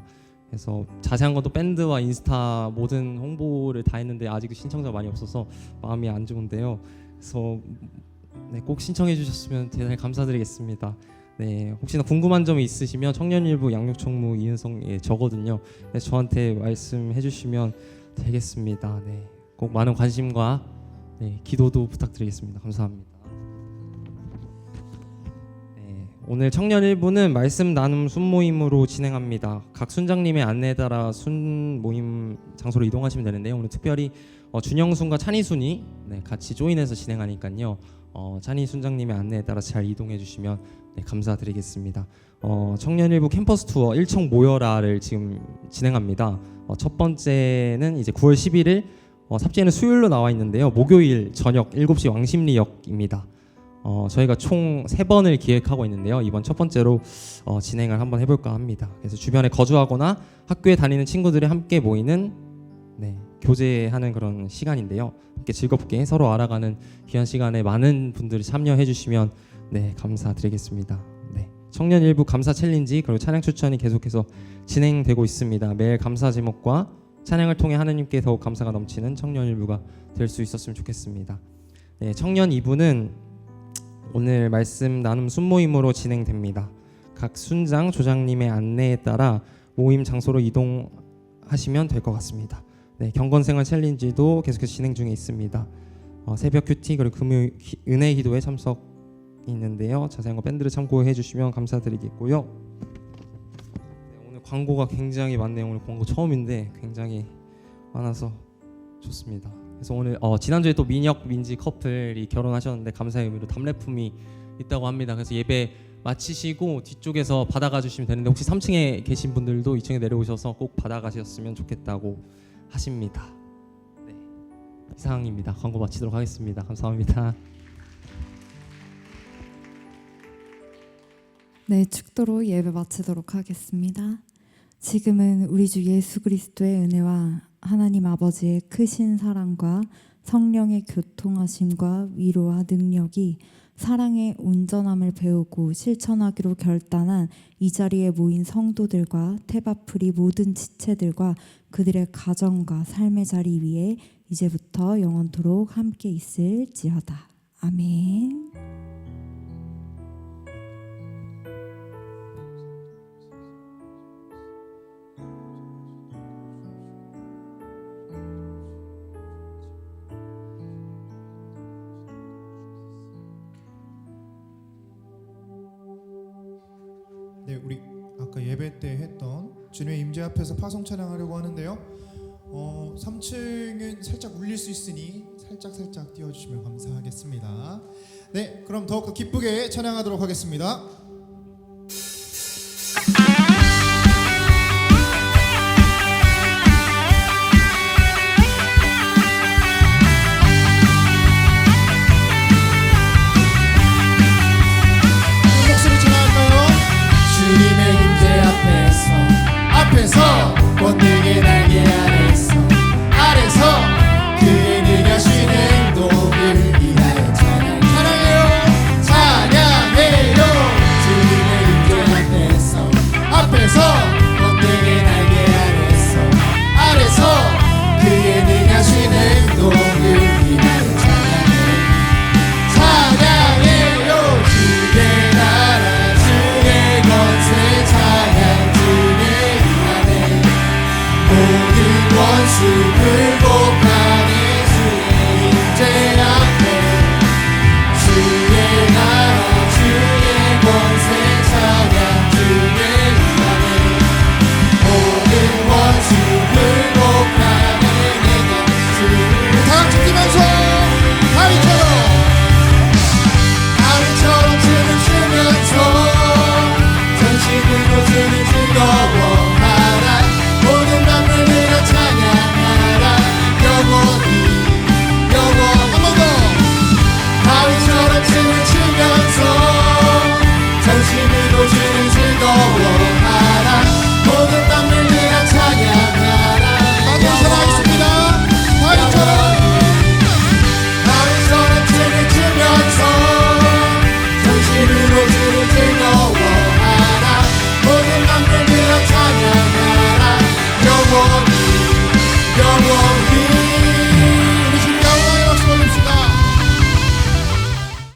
그래서 자세한 것도 밴드와 인스타 모든 홍보를 다 했는데 아직도 신청자 많이 없어서 마음이 안 좋은데요. 그래서 네, 꼭 신청해 주셨으면 대단히 감사드리겠습니다. 네, 혹시나 궁금한 점이 있으시면 청년일부 양육총무 이은성에 저거든요. 네, 저한테 말씀해 주시면 되겠습니다. 네, 꼭 많은 관심과 네, 기도도 부탁드리겠습니다. 감사합니다. 네, 오늘 청년일부는 말씀 나눔 순모임으로 진행합니다. 각 순장님의 안내에 따라 순모임 장소로 이동하시면 되는데요. 오늘 특별히 준영순과 찬희순이 네, 같이 조인해서 진행하니까요. 찬희 순장님의 안내에 따라 잘 이동해 주시면 네, 감사드리겠습니다. 청년일부 캠퍼스 투어 1청 모여라를 지금 진행합니다. 첫 번째는 이제 9월 11일 삽지에는 수요일로 나와 있는데요. 목요일 저녁 7시 왕십리역입니다. 저희가 총 3번을 기획하고 있는데요. 이번 첫 번째로 진행을 한번 해볼까 합니다. 그래서 주변에 거주하거나 학교에 다니는 친구들이 함께 모이는 네, 교제하는 그런 시간인데요. 함께 즐겁게 서로 알아가는 귀한 시간에 많은 분들이 참여해 주시면 네, 감사드리겠습니다. 네, 청년일부 감사 챌린지 그리고 찬양 추천이 계속해서 진행되고 있습니다. 매일 감사 제목과 찬양을 통해 하나님께 더욱 감사가 넘치는 청년일부가 될 수 있었으면 좋겠습니다. 네, 청년 2부는 오늘 말씀 나눔 순모임으로 진행됩니다. 각 순장 조장님의 안내에 따라 모임 장소로 이동하시면 될 것 같습니다. 네, 경건생활 챌린지도 계속해서 진행 중에 있습니다. 새벽 큐티 그리고 금요일 은혜 기도에 참석이 있는데요. 자세한 거 밴드를 참고해 주시면 감사드리겠고요. 네, 오늘 광고가 굉장히 많네요. 오늘 광고 처음인데 굉장히 많아서 좋습니다. 그래서 오늘 지난주에 또 민혁 민지 커플이 결혼하셨는데 감사의 의미로 답례품이 있다고 합니다. 그래서 예배 마치시고 뒤쪽에서 받아가 주시면 되는데 혹시 3층에 계신 분들도 2층에 내려오셔서 꼭 받아가셨으면 좋겠다고 하십니다. 네, 이상입니다. 광고 마치도록 하겠습니다. 감사합니다.
네, 축도로 예배 마치도록 하겠습니다. 지금은 우리 주 예수 그리스도의 은혜와 하나님 아버지의 크신 사랑과 성령의 교통하심과 위로와 능력이 사랑의 온전함을 배우고 실천하기로 결단한 이 자리에 모인 성도들과 테바프리 모든 지체들과 그들의 가정과 삶의 자리 위에 이제부터 영원토록 함께 있을지어다. 아멘.
네, 우리 아까 예배 때 했던 주님의 임재 앞에서 파송 찬양하려고 하는데요. 3층은 살짝 울릴 수 있으니 살짝 띄워주시면 감사하겠습니다. 네, 그럼 더욱더 기쁘게 찬양하도록 하겠습니다.